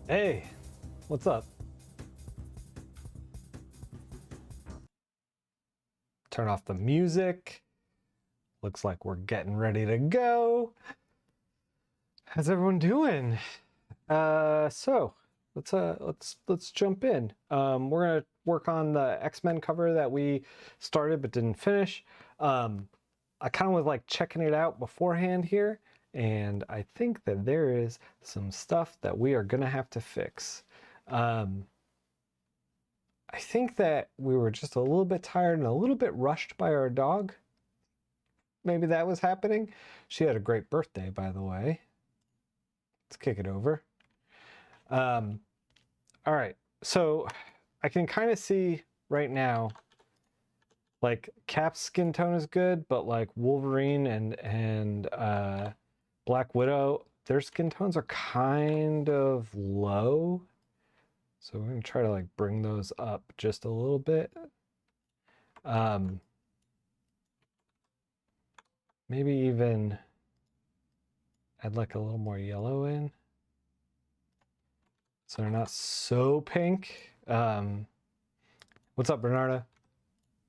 Hey, what's up? Turn off the music. Looks like we're getting ready to go. How's everyone doing? So let's jump in. We're gonna work on the X-Men cover that we started but didn't finish. I kind of was like checking it out beforehand here, and I think that there is some stuff that we are gonna have to fix. I think that we were just a little bit tired and a little bit rushed by our dog. Maybe that was happening. She had a great birthday, by the way. Let's kick it over. All right. So I can kind of see right now, like Cap's skin tone is good, but like Wolverine and Black Widow, their skin tones are kind of low. So we're gonna try to like bring those up just a little bit. Maybe even add like a little more yellow in, so they're not so pink. What's up, Bernardo?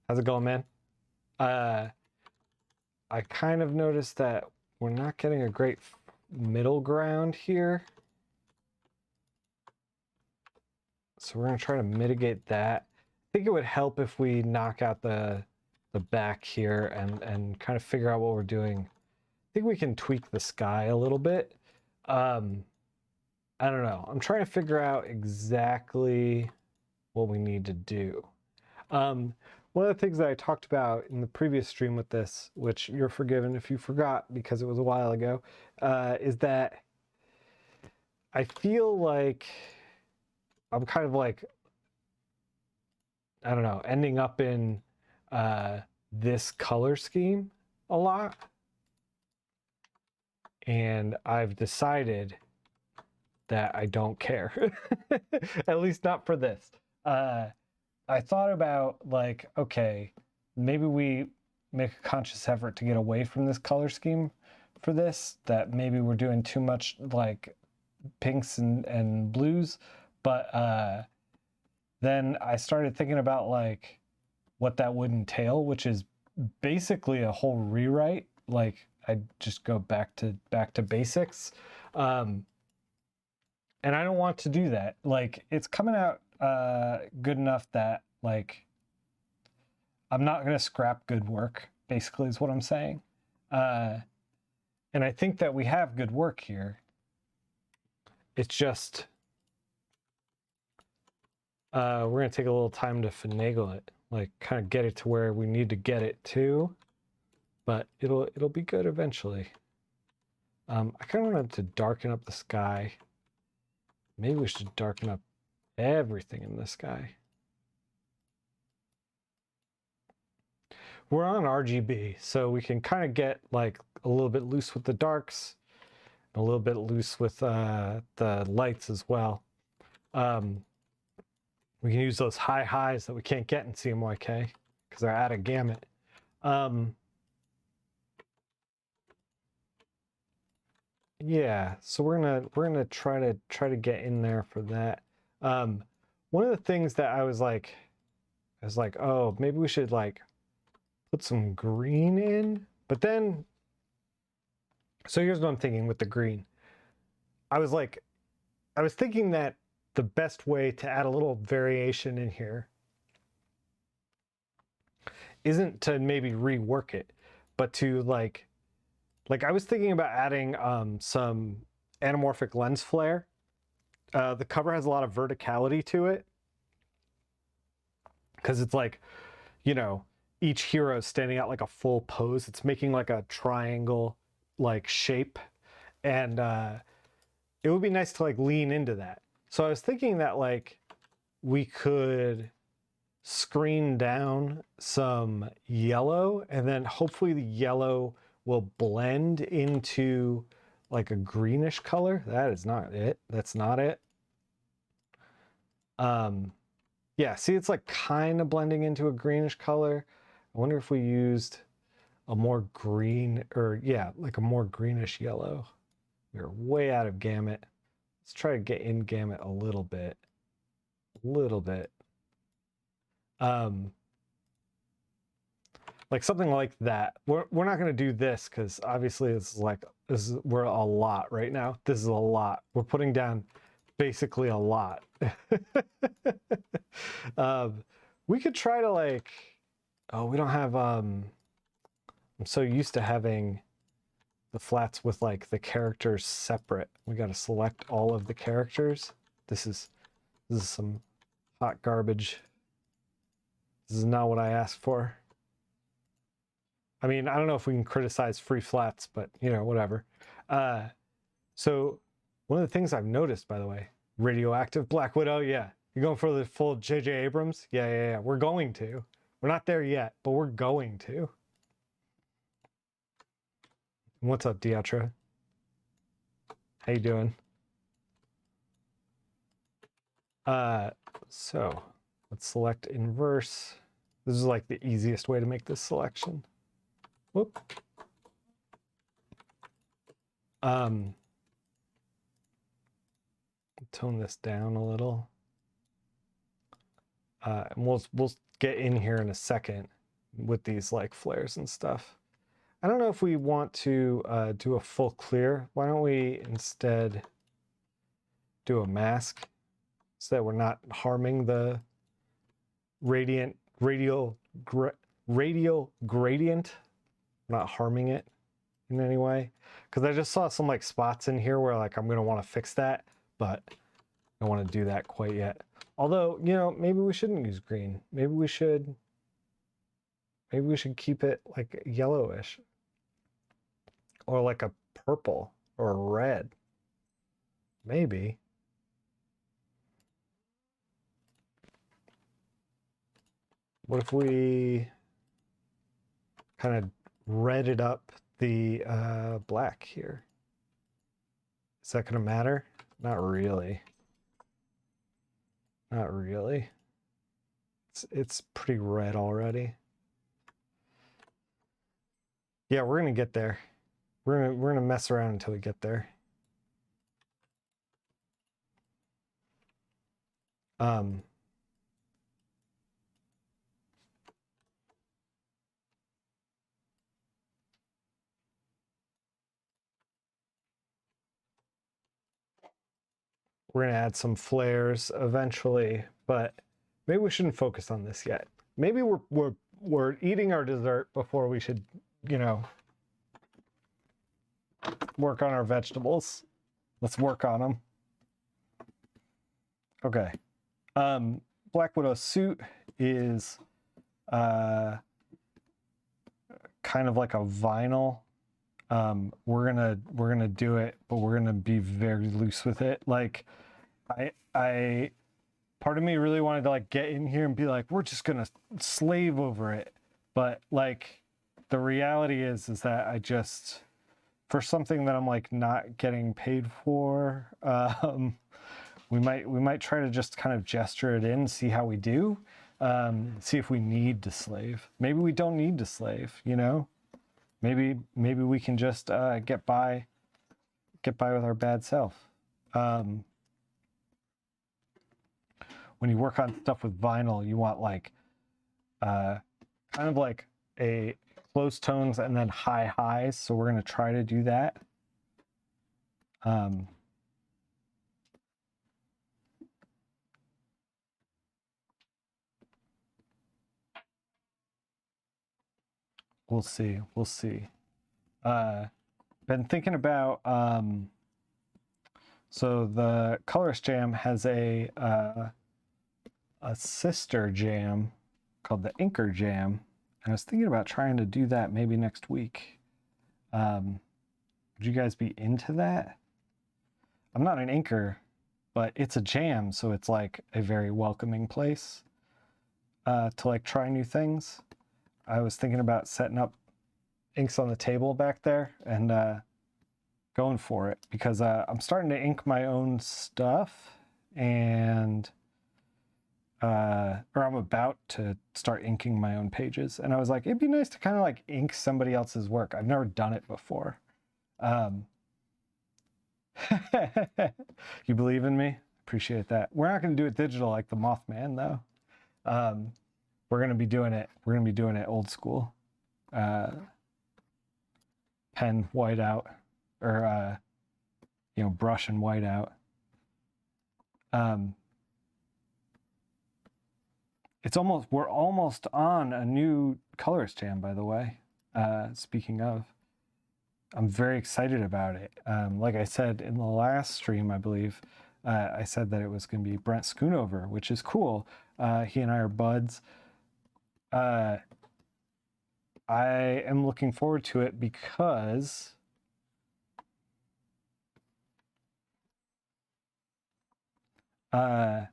How's it going, man? I kind of noticed that we're not getting a great middle ground here. So we're gonna try to mitigate that. I think it would help if we knock out the back here and kind of figure out what we're doing. I think we can tweak the sky a little bit. I don't know. I'm trying to figure out exactly what we need to do. One of the things that I talked about in the previous stream with this, which you're forgiven if you forgot because it was a while ago, is that I feel like I'm kind of like, I don't know, ending up in this color scheme a lot. And I've decided that I don't care, at least not for this. I thought about like, okay, maybe we make a conscious effort to get away from this color scheme for this, that maybe we're doing too much like pinks and blues. But then I started thinking about like what that would entail, which is basically a whole rewrite. Like I just go back to basics. And I don't want to do that. Like it's coming out good enough that like I'm not gonna scrap good work, basically is what I'm saying. And I think that we have good work here. It's just we're gonna take a little time to finagle it, like kind of get it to where we need to get it to, but it'll be good eventually. I kind of wanted to darken up the sky. Maybe we should darken up everything in the sky. We're on RGB, so we can kind of get like a little bit loose with the darks, a little bit loose with the lights as well. We can use those high highs that we can't get in CMYK because they're out of gamut. Yeah, so we're gonna try to get in there for that. One of the things that I was like, oh, maybe we should like put some green in, but then, so here's what I'm thinking with the green. I was thinking that the best way to add a little variation in here isn't to maybe rework it, but to like I was thinking about adding some anamorphic lens flare. The cover has a lot of verticality to it because it's like, you know, each hero is standing out like a full pose. It's making like a triangle like shape, and it would be nice to like lean into that. So I was thinking that like we could screen down some yellow, and then hopefully the yellow will blend into like a greenish color. That is not it. That's not it. Yeah, see, it's like kind of blending into a greenish color. I wonder if we used a more green, or yeah, like a more greenish yellow. We're way out of gamut. Let's try to get in gamut a little bit. A little bit. Like something like that. We're not going to do this because obviously we're a lot right now. This is a lot. We're putting down basically a lot. We could try to like, oh, we don't have, I'm so used to having the flats with like the characters separate. We got to select all of the characters. This is some hot garbage. This is not what I asked for. I mean, I don't know if we can criticize free flats, but you know, whatever. So one of the things I've noticed, by the way, Radioactive, Black Widow, yeah. You're going for the full J.J. Abrams? Yeah. We're going to. We're not there yet, but we're going to. What's up, Diatra? How you doing? So let's select inverse. This is like the easiest way to make this selection. Whoop. Tone this down a little. And we'll get in here in a second with these like flares and stuff. I don't know if we want to do a full clear. Why don't we instead do a mask so that we're not harming the radial gradient? We're not harming it in any way. Because I just saw some like spots in here where like I'm going to want to fix that, but I don't want to do that quite yet. Although, you know, maybe we shouldn't use green. Maybe we should keep it like yellowish. Or like a purple or a red. Maybe. What if we kind of redded up the black here? Is that going to matter? Not really. Not really. It's pretty red already. Yeah, we're going to get there. We're gonna mess around until we get there. We're gonna add some flares eventually, but maybe we shouldn't focus on this yet. Maybe we're eating our dessert before we should, you know, work on our vegetables. Let's work on them. Okay. Black Widow's suit is kind of like a vinyl. We're gonna do it, but we're gonna be very loose with it. Like I part of me really wanted to like get in here and be like, we're just gonna slave over it. But like the reality is that I just, for something that I'm like not getting paid for, we might try to just kind of gesture it in, see how we do, see if we need to slave. Maybe we don't need to slave, you know? Maybe we can just get by with our bad self. When you work on stuff with vinyl, you want like kind of like a close tones and then high highs. So we're gonna try to do that. We'll see. Been thinking about so the Colorist Jam has a sister jam called the Inker Jam. And I was thinking about trying to do that maybe next week. Would you guys be into that? I'm not an inker, but it's a jam, so it's like a very welcoming place to like try new things. I was thinking about setting up inks on the table back there and going for it because I'm starting to ink my own stuff and or I'm about to start inking my own pages. And I was like, it'd be nice to kind of like ink somebody else's work. I've never done it before. You believe in me? Appreciate that. We're not going to do it digital like the Mothman, though. We're going to be doing it. We're going to be doing it old school. Pen whiteout, or brush and whiteout. We're almost on a new colorist jam, by the way. Speaking of, I'm very excited about it. Like I said in the last stream, I believe, I said that it was going to be Brent Schoonover, which is cool. He and I are buds. I am looking forward to it because I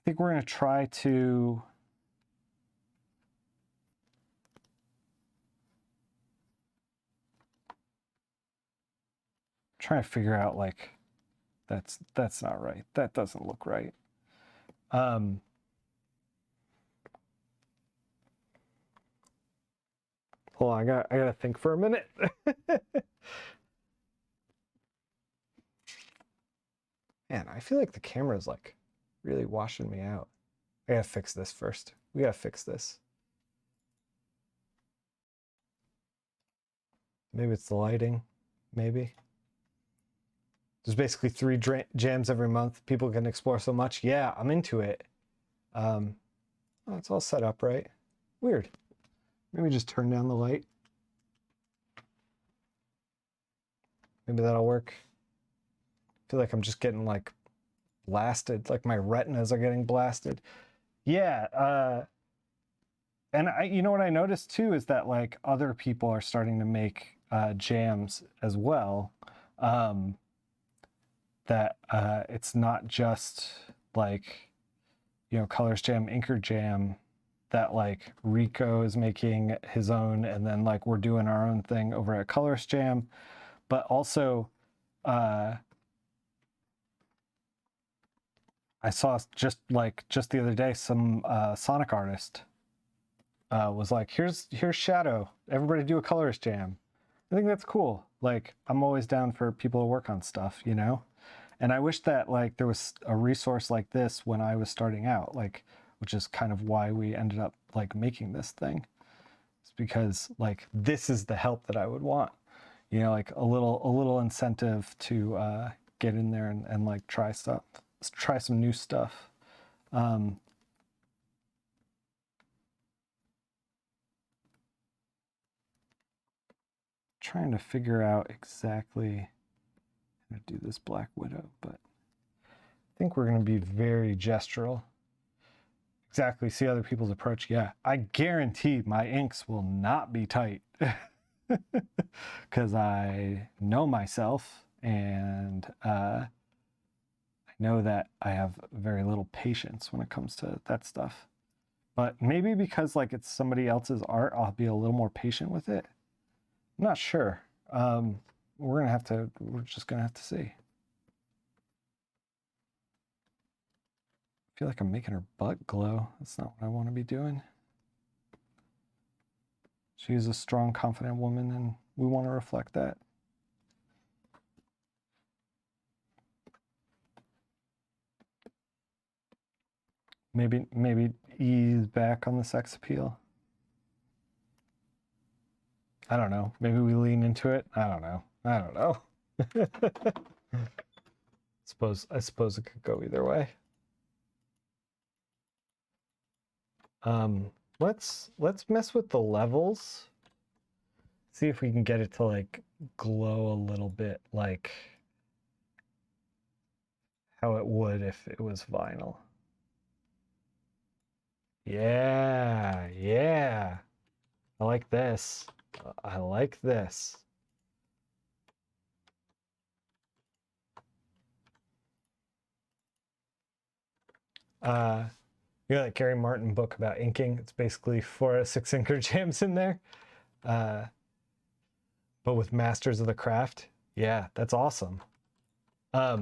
think we're going to try to figure out, like, that's not right. That doesn't look right. Hold on, I gotta think for a minute. Man, I feel like the camera's like really washing me out. I gotta fix this first. We gotta fix this. Maybe it's the lighting. Maybe. There's basically 3 jams every month. People can explore so much. Yeah, I'm into it. Oh, it's all set up, right? Weird. Maybe just turn down the light. Maybe that'll work. I feel like I'm just getting like blasted, like my retinas are getting blasted. Yeah, and you know what I noticed too is that like other people are starting to make jams as well. That it's not just like, Colors Jam, Inker Jam, that like Rico is making his own, and then like we're doing our own thing over at Colors Jam, but also I saw just the other day some Sonic artist was like, here's Shadow, everybody do a Colors Jam. I think that's cool. Like, I'm always down for people to work on stuff, and I wish that like there was a resource like this when I was starting out, like, which is kind of why we ended up like making this thing. It's because like this is the help that I would want, like a little incentive to get in there and like try some new stuff. Trying to figure out exactly how to do this Black Widow, but I think we're going to be very gestural. Exactly. See other people's approach. Yeah, I guarantee my inks will not be tight because I know myself, and I know that I have very little patience when it comes to that stuff. But maybe because like it's somebody else's art, I'll be a little more patient with it. I'm not sure. We're just gonna have to see. I feel like I'm making her butt glow. That's not what I want to be doing. She's a strong, confident woman, and we want to reflect that. Maybe ease back on the sex appeal. I don't know. Maybe we lean into it. I don't know. I suppose it could go either way. Let's mess with the levels. See if we can get it to like glow a little bit like how it would if it was vinyl. Yeah. I like this. I like this. That Gary Martin book about inking. It's basically 4 out of 6 inker jams in there. But with masters of the craft. Yeah, that's awesome. I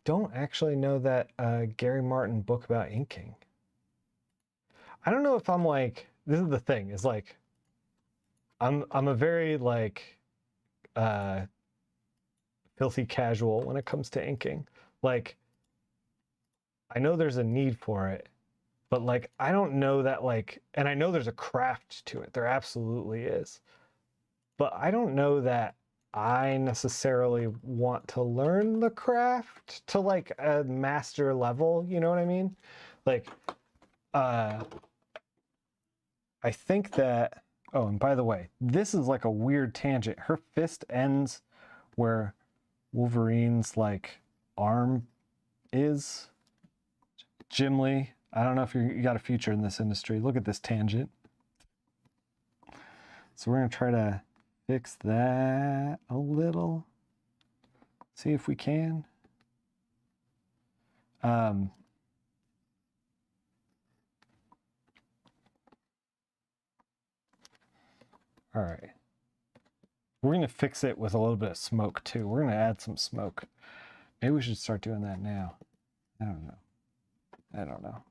don't actually know that Gary Martin book about inking. I don't know if I'm like, this is the thing, is like I'm a very like filthy casual when it comes to inking. Like, I know there's a need for it, but like, I don't know that, like, and I know there's a craft to it. There absolutely is. But I don't know that I necessarily want to learn the craft to like a master level, you know what I mean? Like, I think that, oh, and by the way, this is like a weird tangent. Her fist ends where Wolverine's like arm is. Jim Lee, I don't know if you got a future in this industry. Look at this tangent. So we're gonna try to fix that a little. See if we can. All right. We're gonna fix it with a little bit of smoke too. We're gonna add some smoke. Maybe we should start doing that now. I don't know. I don't know.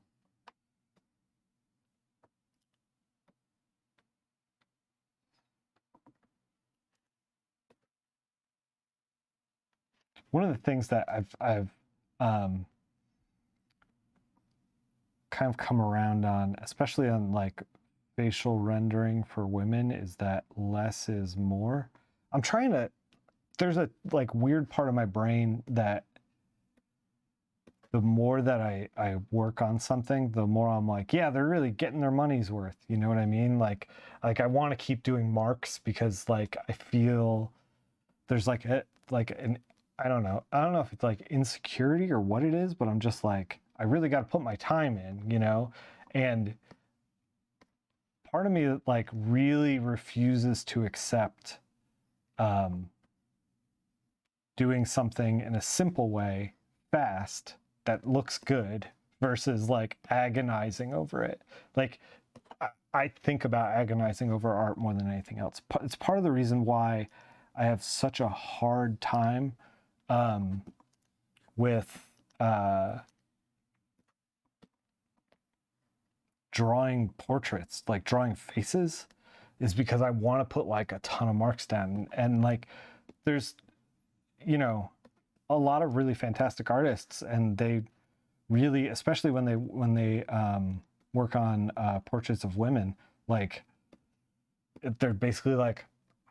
One of the things that I've kind of come around on, especially on like facial rendering for women, is that less is more. I'm trying to, there's a like weird part of my brain that the more that I work on something, the more I'm like, yeah, they're really getting their money's worth. You know what I mean? Like I want to keep doing marks because like I feel there's like an I don't know if it's like insecurity or what it is, but I'm just like, I really got to put my time in, you know? And part of me like really refuses to accept doing something in a simple way, fast, that looks good versus like agonizing over it. Like I think about agonizing over art more than anything else. It's part of the reason why I have such a hard time with drawing portraits, like drawing faces, is because I want to put like a ton of marks down. And like there's, you know, a lot of really fantastic artists, and they really, especially when they work on portraits of women, like they're basically like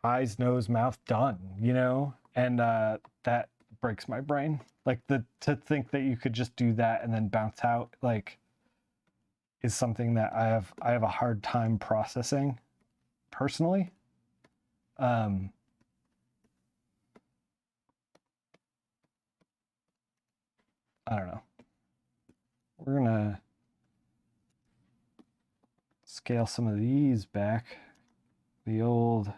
eyes, nose, mouth, done, you know? And that breaks my brain. Like to think that you could just do that and then bounce out, like, is something that I have a hard time processing personally. I don't know. We're gonna scale some of these back. The old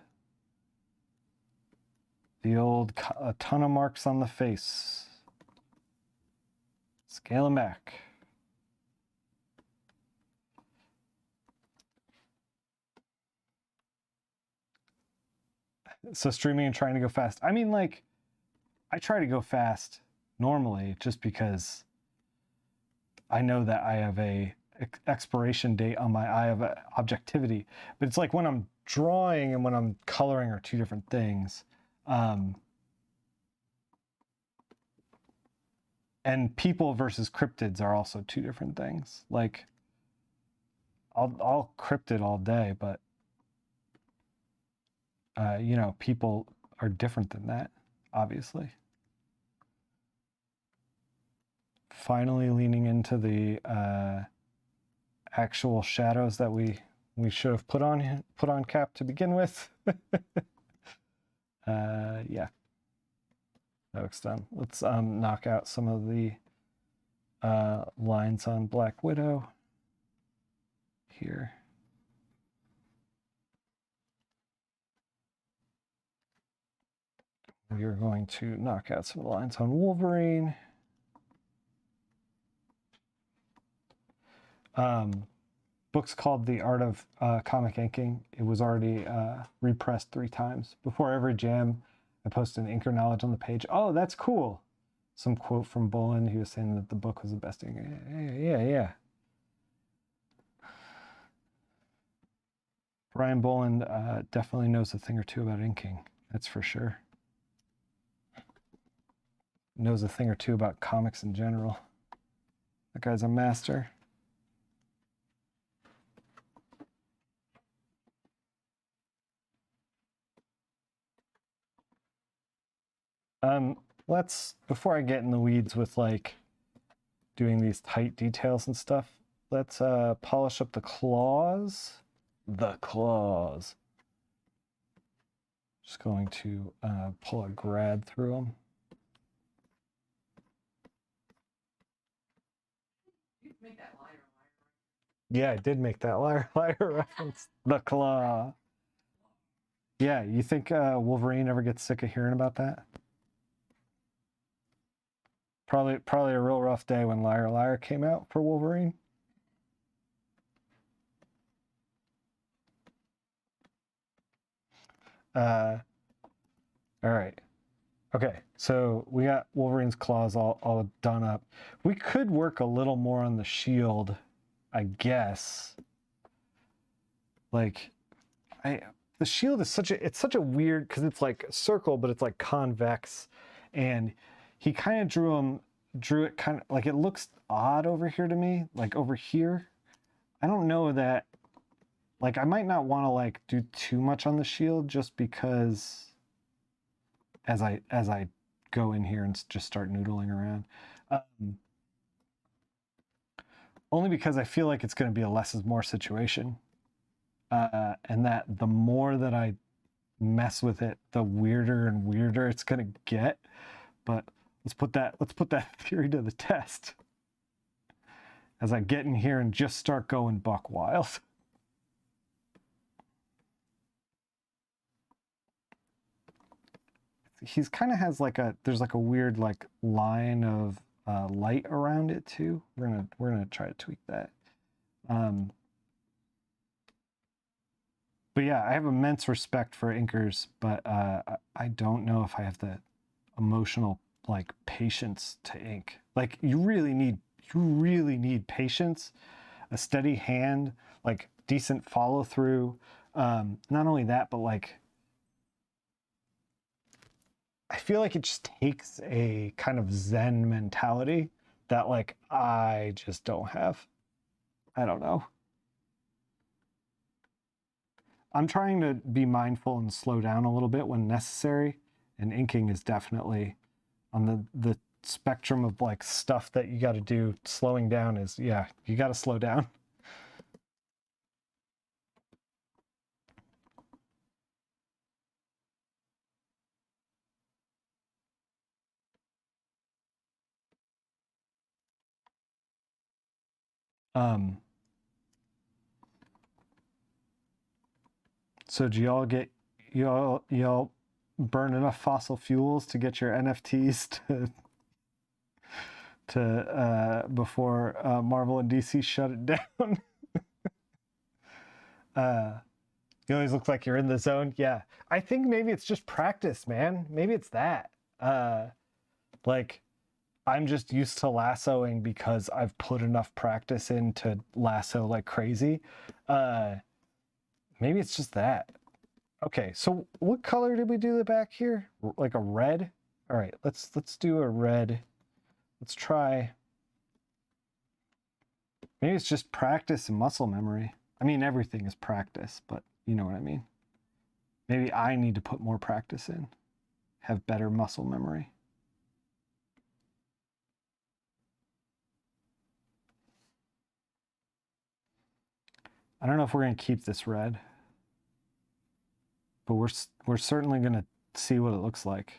a ton of marks on the face. Scale them back. So streaming and trying to go fast. I mean, like, I try to go fast normally just because I know that I have a expiration date on my eye of objectivity. But it's like when I'm drawing and when I'm coloring are two different things. And people versus cryptids are also two different things. Like, I'll cryptid all day, but you know, people are different than that, obviously. Finally leaning into the actual shadows that we should have put on Cap to begin with. Yeah, that looks done. Let's knock out some of the lines on Black Widow here. We are going to knock out some lines on Wolverine. Book's called The Art of Comic Inking. It was already repressed 3 times. Before every jam, I post an inker knowledge on the page. Oh, that's cool. Some quote from Bolin. He was saying that the book was the best thing. Yeah. Brian Bolin definitely knows a thing or two about inking. That's for sure. knows a thing or two about comics in general. That guy's a master. Before I get in the weeds with like doing these tight details and stuff, let's polish up the claws. The claws. Just going to pull a grad through them. Yeah, I did make that liar reference. The claw. Yeah, you think Wolverine ever gets sick of hearing about that? Probably a real rough day when Liar came out for Wolverine. All right. Okay, so we got Wolverine's claws all done up. We could work a little more on the shield, I guess. Like, the shield is such a weird, because it's like a circle, but it's like convex, and he kind of drew it kind of like, it looks odd over here to me, like over here. I don't know that, like, I might not want to like do too much on the shield just because as I go in here and just start noodling around. Only because I feel like it's going to be a less is more situation. And that the more that I mess with it, the weirder and weirder it's going to get. But let's put that theory to the test as I get in here and just start going buck wild. He's kind of has like there's like a weird like line of light around it too. We're gonna try to tweak that. But yeah, I have immense respect for inkers, but I don't know if I have the emotional like patience to ink. Like you really need patience, a steady hand, like decent follow through. Not only that, but like I feel like it just takes a kind of Zen mentality that like I just don't have. I don't know. I'm trying to be mindful and slow down a little bit when necessary, and inking is definitely on the spectrum of like stuff that you got to do. Slowing down is, yeah, you got to slow down. So do y'all burn enough fossil fuels to get your NFTs to before Marvel and DC shut it down? You always look like you're in the zone. Yeah, I think maybe it's just practice, man. Maybe it's that. Like I'm just used to lassoing because I've put enough practice in to lasso like crazy. Maybe it's just that. Okay, so what color did we do the back here? Like a red? All right, let's do a red. Let's try. Maybe it's just practice and muscle memory. I mean, everything is practice, but you know what I mean. Maybe I need to put more practice in, have better muscle memory. I don't know if we're going to keep this red, but we're certainly going to see what it looks like.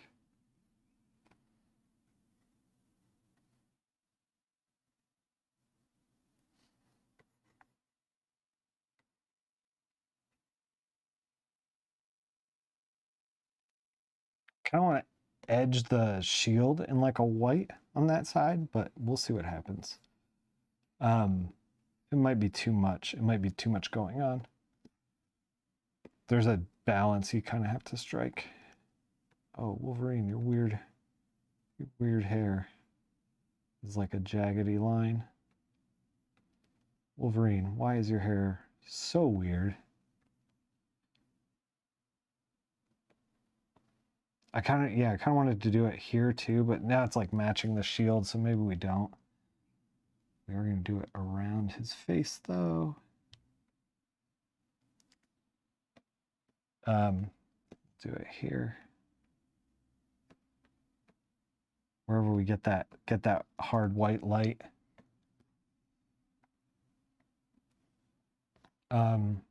Kind of want to edge the shield in like a white on that side, but we'll see what happens. It might be too much. It might be too much going on. There's a balance you kind of have to strike. Oh, Wolverine, your weird hair is like a jaggedy line. Wolverine, why is your hair so weird? I kind of wanted to do it here too, but now it's like matching the shield, so maybe we don't. We are going to do it around his face though. Do it here. Wherever we get that hard white light. I'm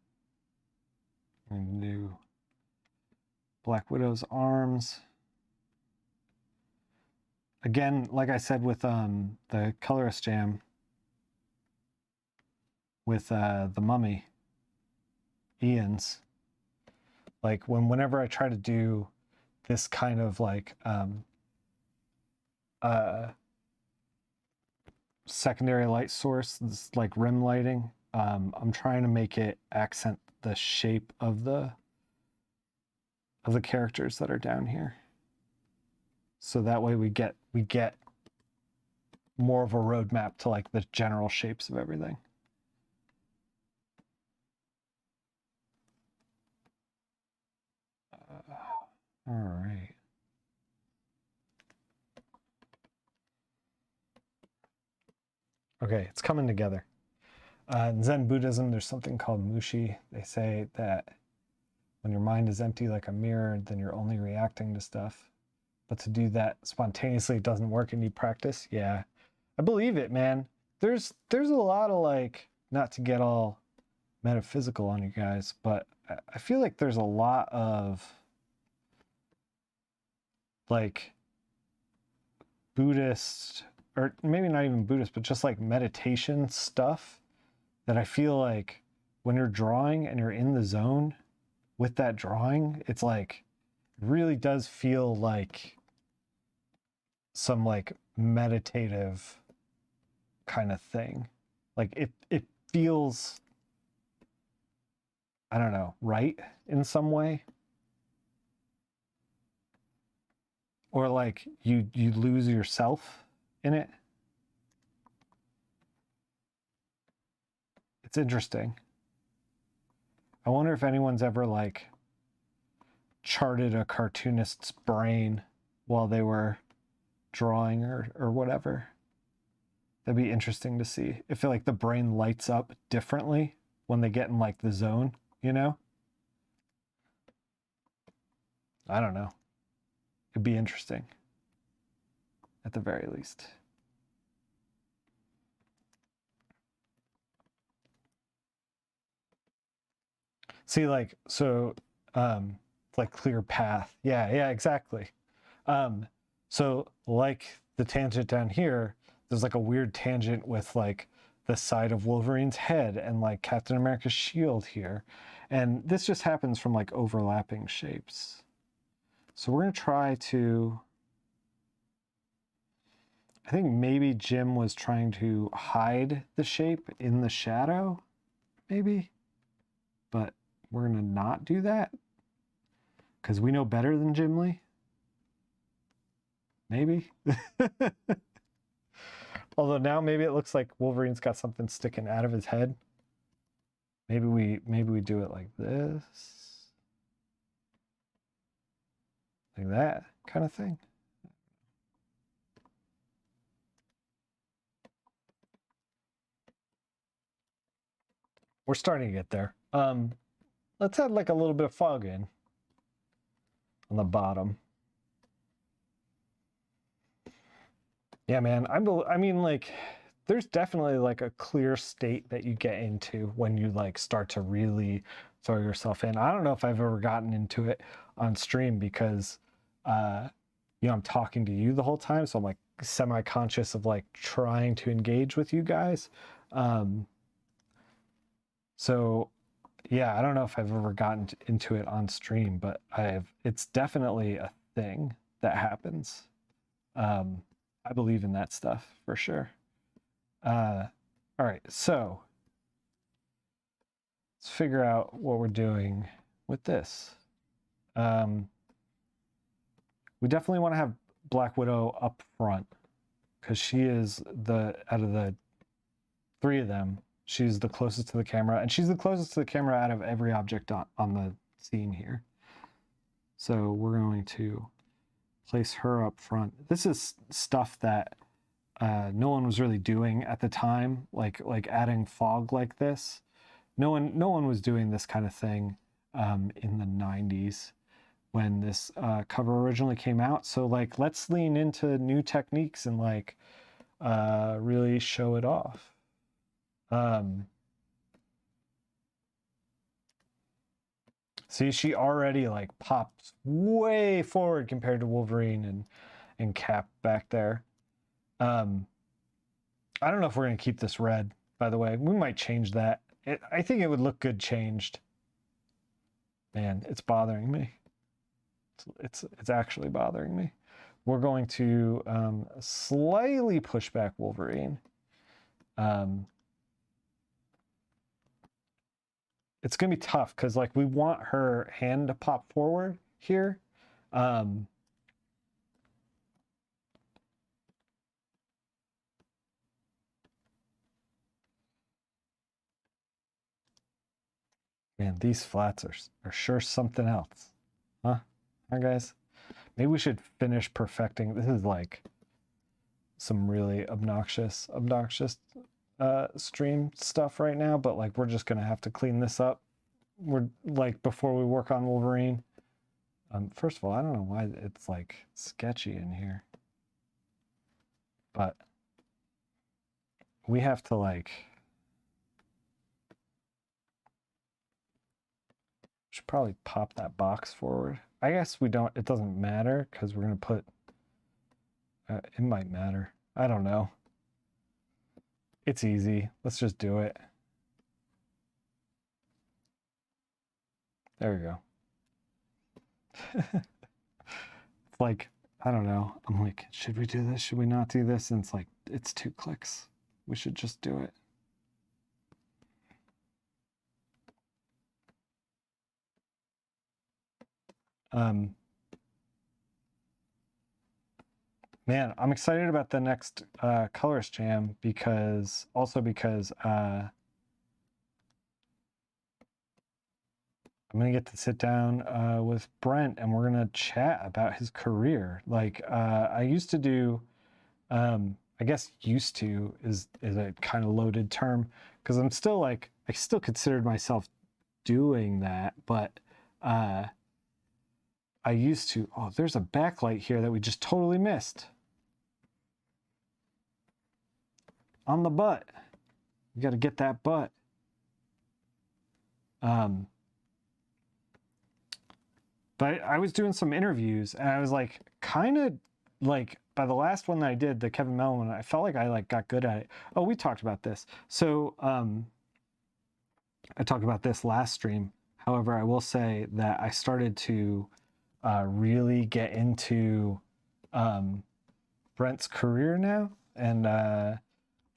going to do Black Widow's arms. Again, like I said with the colorist jam, with the mummy, Ian's, like whenever I try to do this kind of like secondary light source, this like rim lighting, I'm trying to make it accent the shape of the characters that are down here, so that way we get more of a roadmap to like the general shapes of everything. All right. Okay, it's coming together. In Zen Buddhism, there's something called mushi. They say that when your mind is empty like a mirror, then you're only reacting to stuff. But to do that spontaneously doesn't work, and you practice. Yeah, I believe it, man. There's a lot of like, not to get all metaphysical on you guys, but I feel like there's a lot of like Buddhist, or maybe not even Buddhist, but just like meditation stuff that I feel like when you're drawing and you're in the zone with that drawing, it's like, it really does feel like some like meditative kind of thing. Like it feels, I don't know, right in some way. Or like you lose yourself in it. It's interesting. I wonder if anyone's ever like charted a cartoonist's brain while they were drawing or whatever. That'd be interesting to see if like the brain lights up differently when they get in like the zone, you know? I don't know. It'd be interesting at the very least. See, like, so like clear path. Yeah, exactly. So like the tangent down here, there's like a weird tangent with like the side of Wolverine's head and like Captain America's shield here. And this just happens from like overlapping shapes. So we're going to try to, I think maybe Jim was trying to hide the shape in the shadow, maybe, but we're going to not do that because we know better than Jim Lee. Maybe. Although now maybe it looks like Wolverine's got something sticking out of his head. Maybe we do it like this. Like that kind of thing. We're starting to get there. Let's add like a little bit of fog in on the bottom. Yeah, man. I mean, like, there's definitely like a clear state that you get into when you like start to really throw yourself in. I don't know if I've ever gotten into it on stream because, you know, I'm talking to you the whole time, so I'm like semi-conscious of like trying to engage with you guys. So yeah, I don't know if I've ever gotten into it on stream, but it's definitely a thing that happens. I believe in that stuff for sure. All right, so let's figure out what we're doing with this. We definitely want to have Black Widow up front because she is out of the three of them, she's the closest to the camera, and she's the closest to the camera out of every object on the scene here. So we're going to place her up front. This is stuff that no one was really doing at the time, like adding fog like this. No one was doing this kind of thing in the 90s when this cover originally came out. So like, let's lean into new techniques and like really show it off. See, she already like pops way forward compared to Wolverine and Cap back there. I don't know if we're gonna keep this red, by the way. We might change that. I think it would look good changed. Man, it's bothering me. It's actually bothering me. We're going to slightly push back Wolverine. It's gonna be tough because like we want her hand to pop forward here. Man, these flats are sure something else. Huh? Huh, guys? Maybe we should finish perfecting. This is like some really obnoxious stream stuff right now, but like we're just gonna have to clean this up. We're like before we work on Wolverine. First of all, I don't know why it's like sketchy in here, but we have to like. Should probably pop that box forward. I guess we don't, it doesn't matter because we're going to put, it might matter. I don't know. It's easy. Let's just do it. There we go. It's like, I don't know. I'm like, should we do this? Should we not do this? And it's like, it's 2 clicks. We should just do it. Man, I'm excited about the next Colorist Jam because I'm gonna get to sit down with Brent and we're gonna chat about his career. Like I used to do, I guess used to is a kind of loaded term because I'm still like I still considered myself doing that, but I used to. Oh, there's a backlight here that we just totally missed. On the butt. You got to get that butt. But I was doing some interviews and I was like, kind of like by the last one that I did, the Kevin Mellon one, I felt like I like got good at it. Oh, we talked about this. So I talked about this last stream. However, I will say that I started to really get into Brent's career now and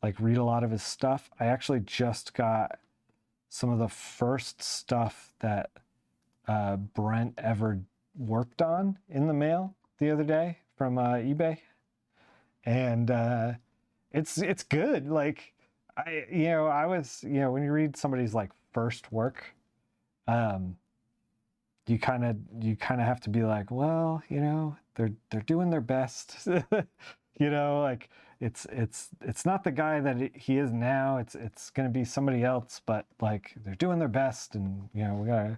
like read a lot of his stuff. I actually just got some of the first stuff that Brent ever worked on in the mail the other day from eBay, and it's good. Like I was when you read somebody's like first work, you kind of have to be like, well, they're doing their best. Like it's not the guy that he is now. It's going to be somebody else, but like they're doing their best, and we gotta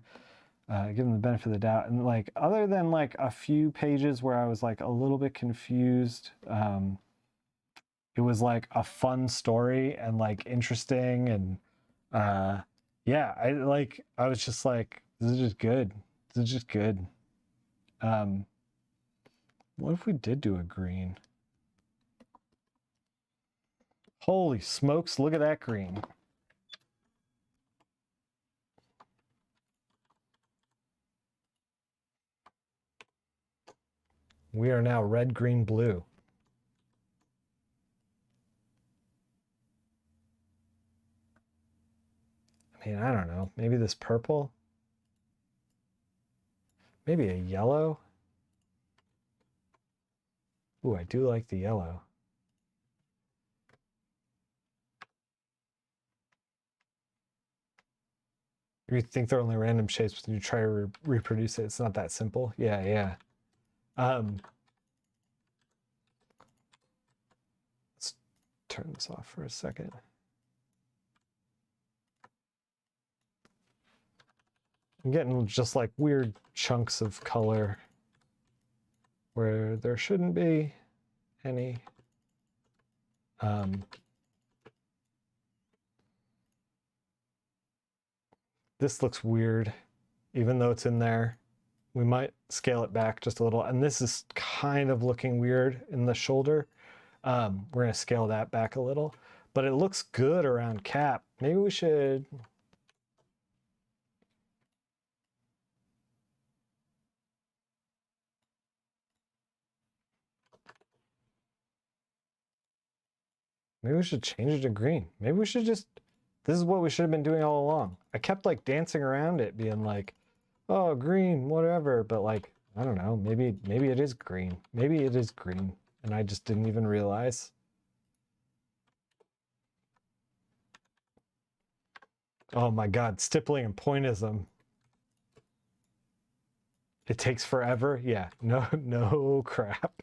give them the benefit of the doubt. And like other than like a few pages where I was like a little bit confused, it was like a fun story and like interesting, and yeah, I was just like, this is just good. This is just good. What if we did do a green? Holy smokes, look at that green. We are now red, green, blue. I mean, I don't know. Maybe this purple? Maybe a yellow? Ooh, I do like the yellow. You think they're only random shapes when you try to reproduce it. It's not that simple. Yeah. turn this off for a second. I'm getting just like weird chunks of color where there shouldn't be any. This looks weird, even though it's in there. We might scale it back just a little. And this is kind of looking weird in the shoulder. We're going to scale that back a little. But it looks good around Cap. Maybe we should... Maybe we should change it to green. Maybe we should just... This is what we should have been doing all along. I kept like dancing around it, being like, oh, green, whatever. But like, I don't know, maybe it is green. Maybe it is green. And I just didn't even realize. Oh my God, stippling and pointism. It takes forever. Yeah, no crap.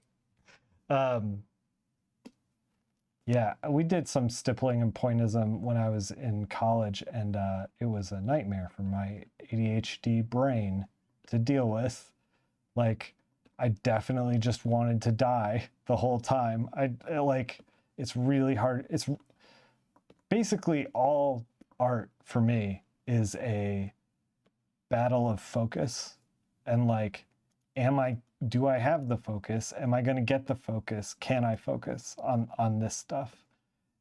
Yeah, we did some stippling and pointism when I was in college, and it was a nightmare for my ADHD brain to deal with. Like, I definitely just wanted to die the whole time. It's really hard. It's basically all art for me is a battle of focus. And like, do I have the focus? Am I going to get the focus? Can I focus on this stuff?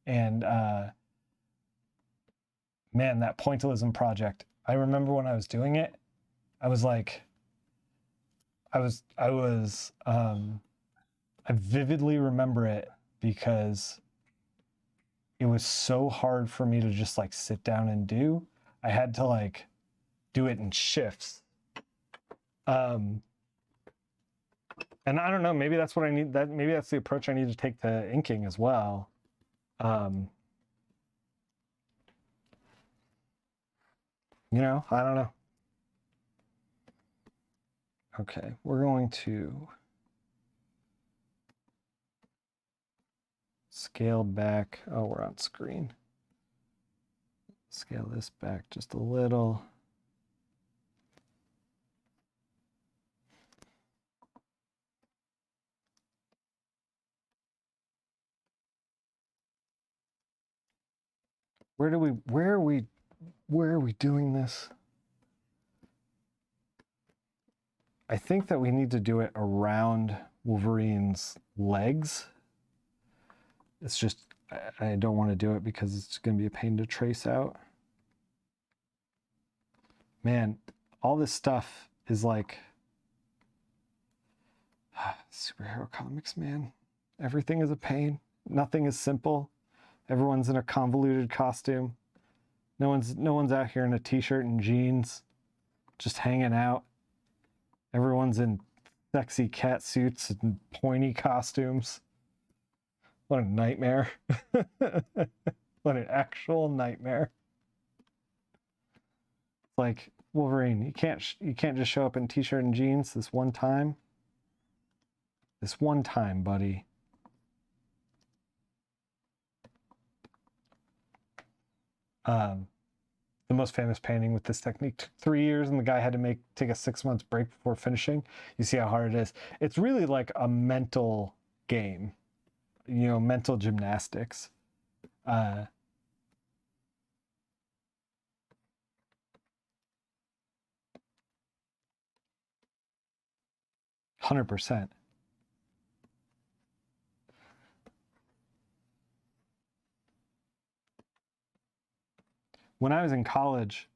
And man, that pointillism project, I remember when I was doing it, I was like, I vividly remember it because it was so hard for me to just like sit down and do. I had to like do it in shifts. And I don't know, maybe that's what I need. Maybe that's the approach I need to take to inking as well. You know, I don't know. Okay, we're going to scale back. Oh, we're on screen. Scale this back just a little. Where are we doing this? I think that we need to do it around Wolverine's legs. It's just, I don't want to do it because it's going to be a pain to trace out. Man, all this stuff is like superhero comics, man. Everything is a pain. Nothing is simple. Everyone's in a convoluted costume. No one's out here in a t-shirt and jeans, just hanging out. Everyone's in sexy cat suits and pointy costumes. What a nightmare. What an actual nightmare. Like, Wolverine, you can't just show up in t-shirt and jeans this one time. This one time, buddy. The most famous painting with this technique took 3 years, and the guy had to take a 6 months break before finishing. You see how hard it is. It's really like a mental game, you know, mental gymnastics. 100%. When I was in college,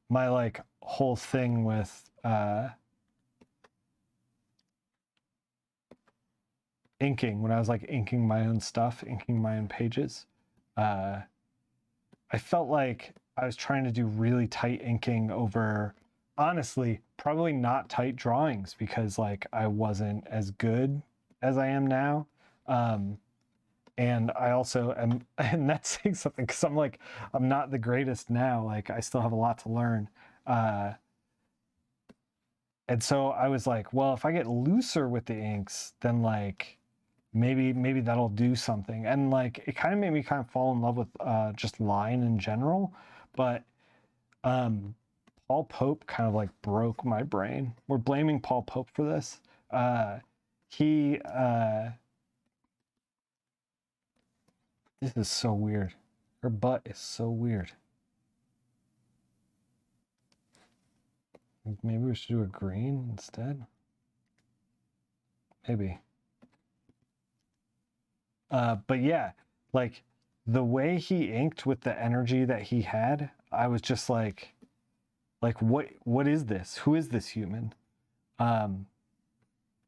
my like whole thing with inking, when I was like inking my own stuff, inking my own pages, I felt like I was trying to do really tight inking over, honestly, probably not tight drawings because like I wasn't as good as I am now. And I also am, and that's saying something because I'm not the greatest now. Like I still have a lot to learn. And so I was like, well, if I get looser with the inks, then like maybe that'll do something. And like it kind of made me kind of fall in love with just line in general. But Paul Pope kind of like broke my brain. We're blaming Paul Pope for this. He this is so weird. Her butt is so weird. Maybe we should do a green instead. Maybe. But yeah, like the way he inked with the energy that he had, I was just like what is this? Who is this human?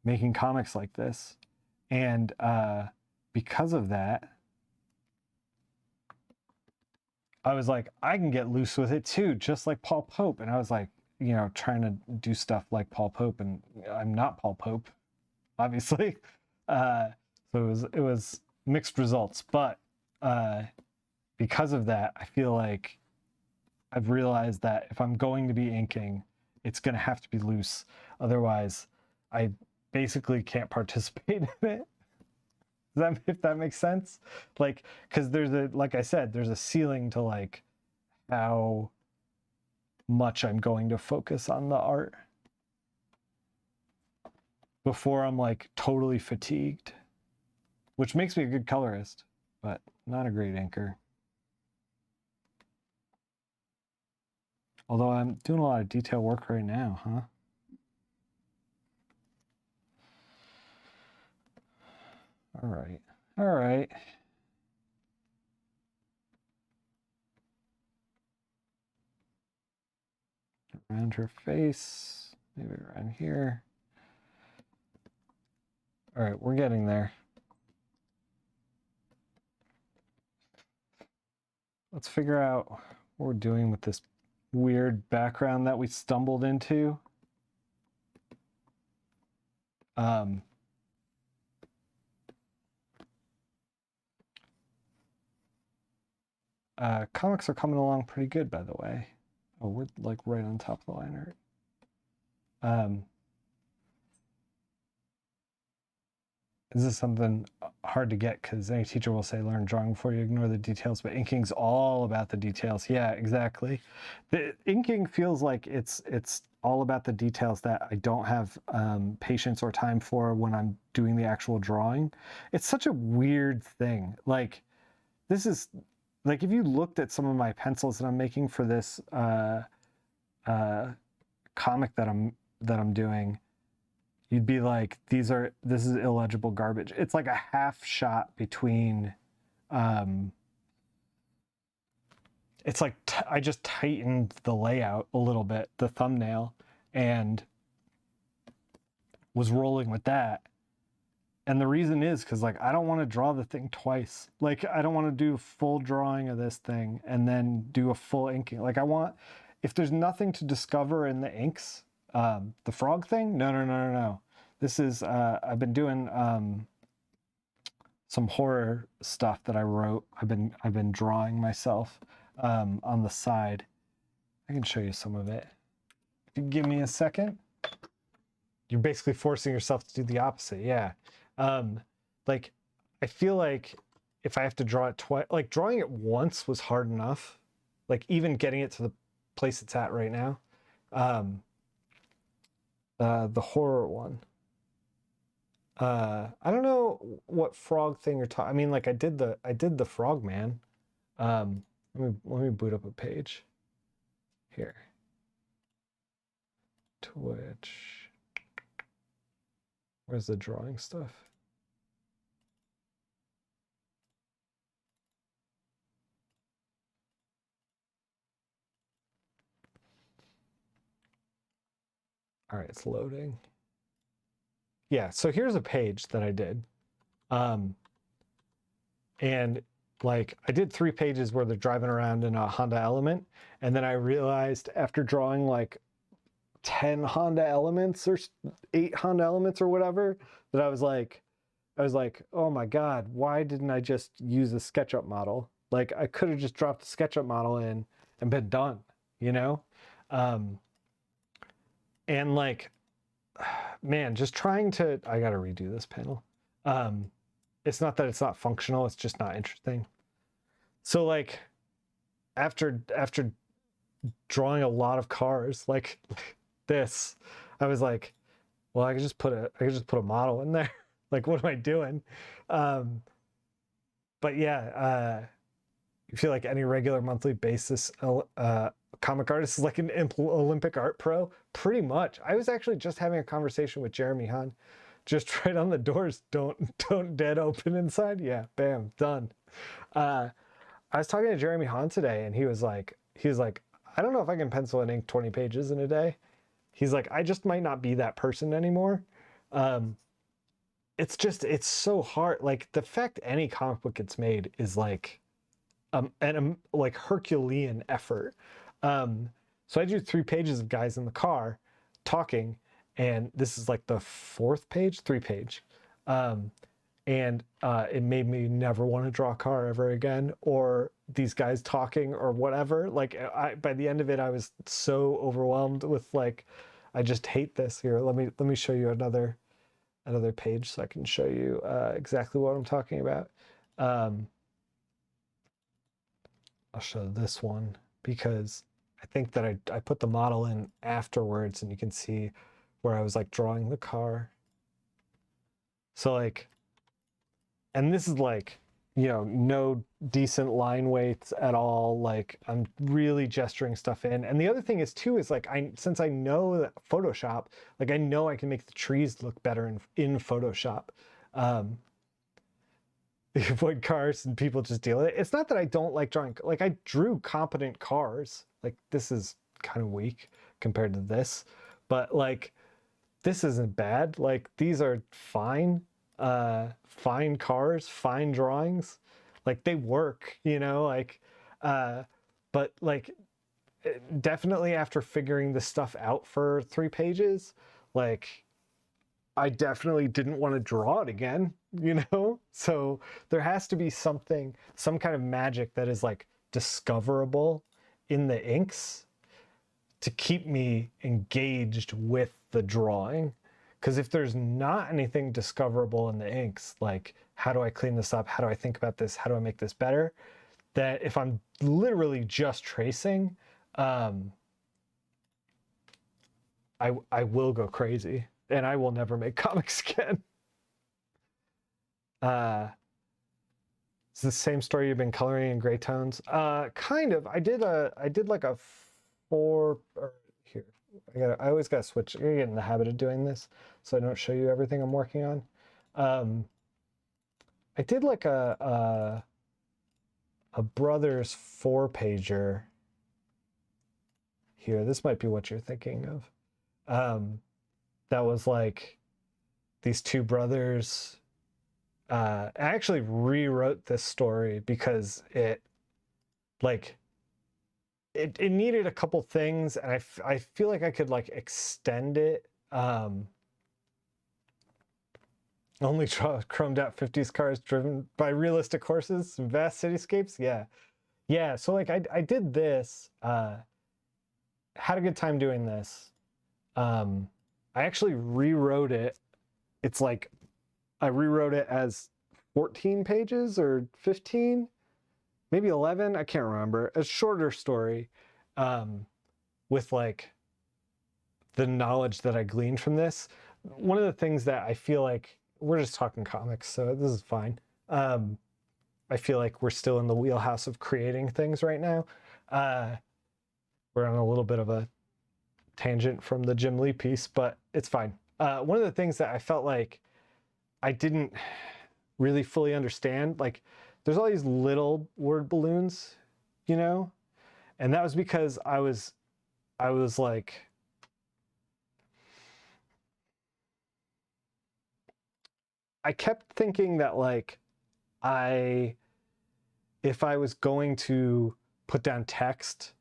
Making comics like this. And because of that, I was like, I can get loose with it too, just like Paul Pope. And I was like, you know, trying to do stuff like Paul Pope, and I'm not Paul Pope, obviously. So it was mixed results, but because of that, I feel like I've realized that if I'm going to be inking, it's going to have to be loose. Otherwise, I basically can't participate in it. If that makes sense? Like, because like I said, there's a ceiling to like how much I'm going to focus on the art before I'm like totally fatigued, which makes me a good colorist, but not a great inker. Although I'm doing a lot of detail work right now, huh? All right. All right. Around her face, maybe around here. All right, we're getting there. Let's figure out what we're doing with this weird background that we stumbled into. Comics are coming along pretty good, by the way. Oh, we're like right on top of the line art. This is something hard to get because any teacher will say learn drawing before you ignore the details, but inking's all about the details. Yeah, exactly. The inking feels like it's all about the details that I don't have patience or time for when I'm doing the actual drawing. It's such a weird thing. Like, this is like if you looked at some of my pencils that I'm making for this comic that I'm doing, you'd be like, this is illegible garbage. It's like a half shot between it's like I just tightened the layout a little bit, the thumbnail, and was rolling with that. And the reason is because like I don't want to draw the thing twice. Like I don't want to do full drawing of this thing and then do a full inking. Like I want, if there's nothing to discover in the inks, the frog thing, no. This is I've been doing some horror stuff that I wrote. I've been drawing myself on the side. I can show you some of it. If you give me a second. You're basically forcing yourself to do the opposite. Yeah. Like I feel like if I have to draw it twice, like drawing it once was hard enough. Like even getting it to the place it's at right now. The horror one. I don't know what frog thing you're talking. I mean, like I did the frog man. Let me boot up a page. Here. Twitch. Where's the drawing stuff? All right, it's loading. Yeah, so here's a page that I did. And like I did 3 pages where they're driving around in a Honda Element, and then I realized after drawing like 10 Honda Elements or 8 Honda Elements or whatever, that I was like, oh my God, why didn't I just use a SketchUp model? Like I could have just dropped a SketchUp model in and been done, you know? And like, man, just trying to, I gotta redo this panel. It's not that it's not functional, it's just not interesting. So like after drawing a lot of cars like this, I was like, well, I could just put a model in there. Like, what am I doing? But yeah, you feel like any regular monthly basis comic artist is like an Olympic art pro? Pretty much. I was actually just having a conversation with Jeremy Hahn. Just right on the doors, don't dead open inside. Yeah, bam, done. I was talking to Jeremy Hahn today, and he was like, I don't know if I can pencil and ink 20 pages in a day. He's like, I just might not be that person anymore. It's so hard. Like the fact any comic book gets made is like like Herculean effort. So I do 3 pages of guys in the car talking, and this is like the 4th page, 3-page. And it made me never want to draw a car ever again, or these guys talking or whatever. Like by the end of it, I was so overwhelmed with like, I just hate this. Here, let me show you another page so I can show you exactly what I'm talking about. I'll show this one because I think that I put the model in afterwards, and you can see where I was like drawing the car. So like, and this is like, you know, no decent line weights at all. Like I'm really gesturing stuff in. And the other thing is too, is like, since I know that Photoshop, like I know I can make the trees look better in Photoshop. Avoid cars and people just deal with it. It's not that I don't like drawing, like I drew competent cars. Like this is kind of weak compared to this, but like this isn't bad. Like these are fine. Fine cars, fine drawings, like they work, you know, like but like definitely after figuring this stuff out for 3 pages, like I definitely didn't want to draw it again, you know. So there has to be some kind of magic that is like discoverable in the inks to keep me engaged with the drawing. Because if there's not anything discoverable in the inks, like how do I clean this up? How do I think about this? How do I make this better? That if I'm literally just tracing, I will go crazy and I will never make comics again. It's the same story you've been coloring in gray tones. Kind of. I did like a 4 or here. I always gotta switch. I gotta get in the habit of doing this so I don't show you everything I'm working on. I did like a Brothers 4-pager here. This might be what you're thinking of. That was like these 2 brothers. I actually rewrote this story because it needed a couple things, and I feel like I could like extend it. Only chromed out 50s cars driven by realistic horses and vast cityscapes. Yeah. So like I did this. Had a good time doing this. I actually rewrote it. It's like I rewrote it as 14 pages or 15. Maybe 11, I can't remember. A shorter story with like the knowledge that I gleaned from this. One of the things that I feel like, we're just talking comics, so this is fine. I feel like we're still in the wheelhouse of creating things right now. We're on a little bit of a tangent from the Jim Lee piece, but it's fine. One of the things that I felt like I didn't really fully understand, like there's all these little word balloons, you know? And that was because I was like, I kept thinking that like if I was going to put down text,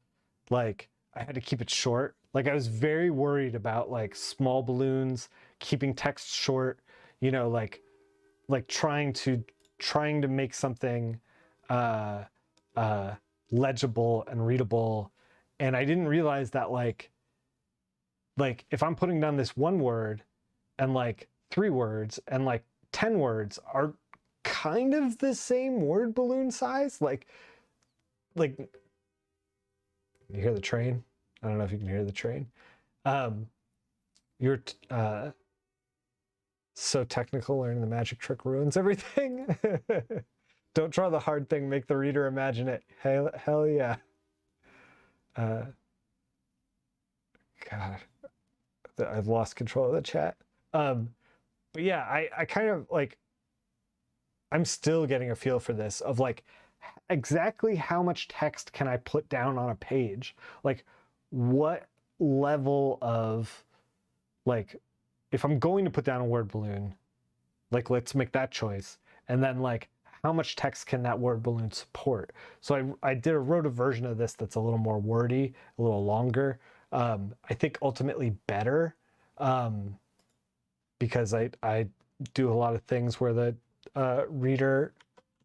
like I had to keep it short. Like I was very worried about like small balloons, keeping text short, you know, like trying to make something legible and readable. And I didn't realize that like if I'm putting down this 1 word and like 3 words and like 10 words are kind of the same word balloon size. Like you hear the train? I don't know if you can hear the train. You're so technical, learning the magic trick ruins everything. Don't draw the hard thing, make the reader imagine it. Hell yeah. God, I've lost control of the chat. But yeah, I kind of like, I'm still getting a feel for this of like exactly how much text can I put down on a page? Like what level of like, if I'm going to put down a word balloon, like let's make that choice. And then like, how much text can that word balloon support? So I wrote a version of this that's a little more wordy, a little longer. I think ultimately better, because I do a lot of things where the reader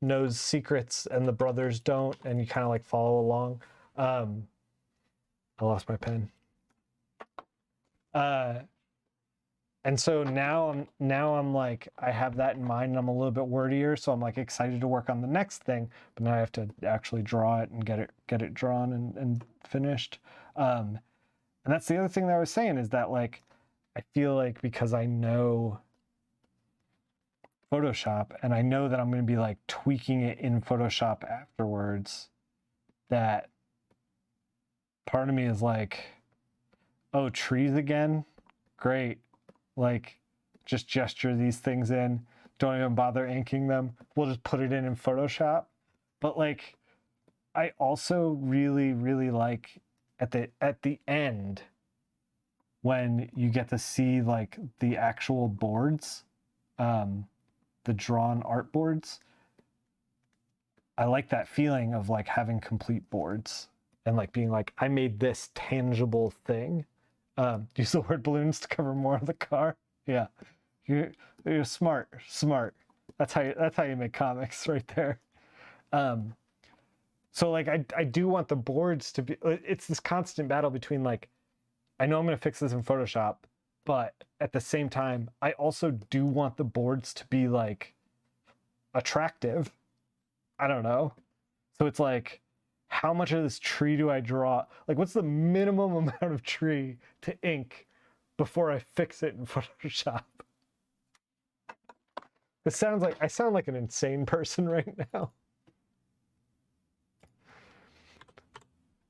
knows secrets and the brothers don't, and you kind of like follow along. I lost my pen. And so now I'm like, I have that in mind and I'm a little bit wordier, so I'm like excited to work on the next thing, but now I have to actually draw it and get it drawn and finished. And that's the other thing that I was saying, is that like I feel like because I know Photoshop and I know that I'm going to be like tweaking it in Photoshop afterwards, that part of me is like, oh, trees again? Great. Like, just gesture these things in. Don't even bother inking them. We'll just put it in Photoshop. But like, I also really, really like at the end when you get to see like the actual boards, the drawn art boards. I like that feeling of like having complete boards and like being like, I made this tangible thing. Use the word balloons to cover more of the car. Yeah, you're smart. That's how you make comics right there. So like I do want the boards to be. It's this constant battle between like, I know I'm gonna fix this in Photoshop, but at the same time, I also do want the boards to be like attractive. I don't know. So it's like, how much of this tree do I draw? Like, what's the minimum amount of tree to ink before I fix it in Photoshop? It sounds like I sound like an insane person right now.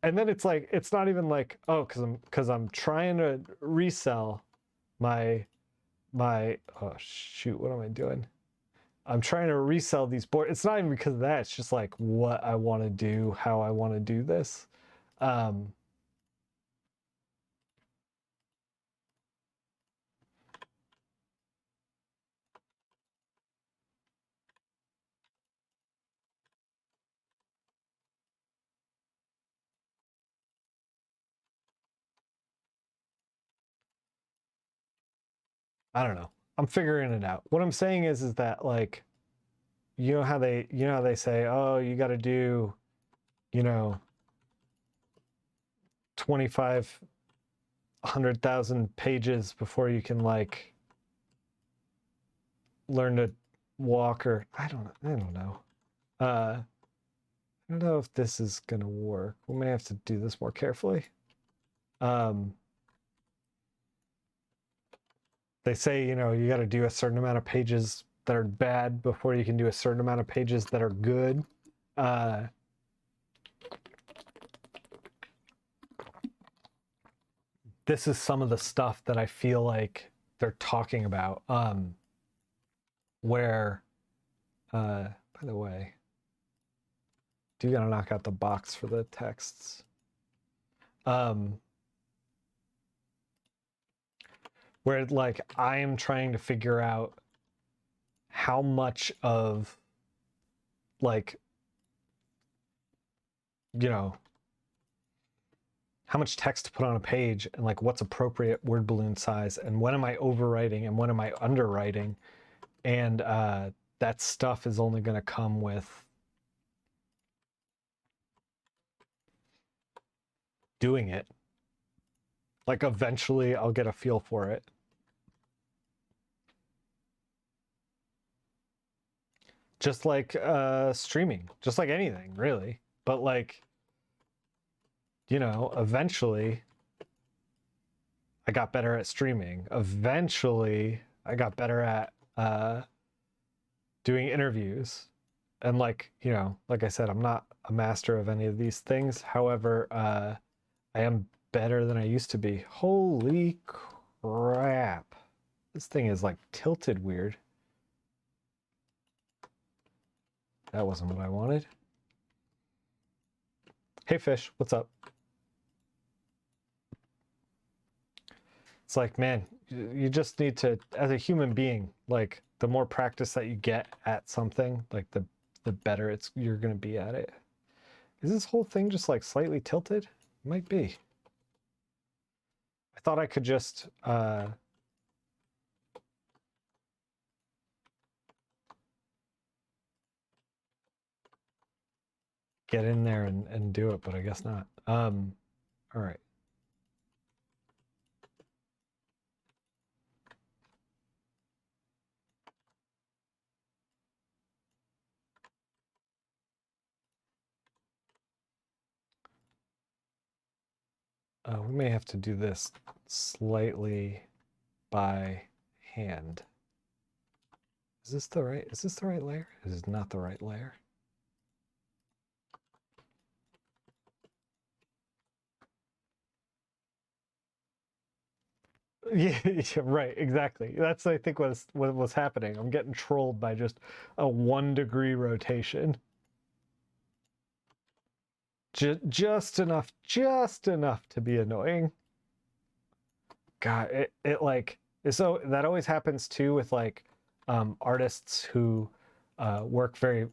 And then it's like, it's not even like, oh, because I'm trying to resell my oh shoot, what am I doing? I'm trying to resell these boards. It's not even because of that. It's just like what I want to do, how I want to do this. I don't know. I'm figuring it out. What I'm saying is that like, you know how they say, oh, you got to do, 2,500,000 pages before you can like learn to walk, or I don't know. I don't know if this is gonna work. We may have to do this more carefully. They say, you got to do a certain amount of pages that are bad before you can do a certain amount of pages that are good. This is some of the stuff that I feel like they're talking about. Where, by the way, do gotta knock out the box for the texts. Where like I am trying to figure out how much of like, how much text to put on a page and like what's appropriate word balloon size and when am I overwriting and when am I underwriting, and that stuff is only going to come with doing it. Like eventually I'll get a feel for it. just like streaming, just like anything really. But like, you know, eventually I got better at streaming. Eventually I got better at doing interviews. And like, you know, like I said, I'm not a master of any of these things. However, I am better than I used to be. Holy crap. This thing is like tilted weird. That wasn't what I wanted. Hey fish, what's up? It's like, man, you just need to, as a human being, like the more practice that you get at something, like the better you're gonna be at it. Is this whole thing just like slightly tilted? It might be. I thought I could just get in there and do it, but I guess not. All right. We may have to do this slightly by hand. Is this the right layer? This is not the right layer. Yeah, right, exactly. That's I think what was happening. I'm getting trolled by just a 1 degree rotation. Just enough to be annoying. God, it like so that always happens too with like artists who work very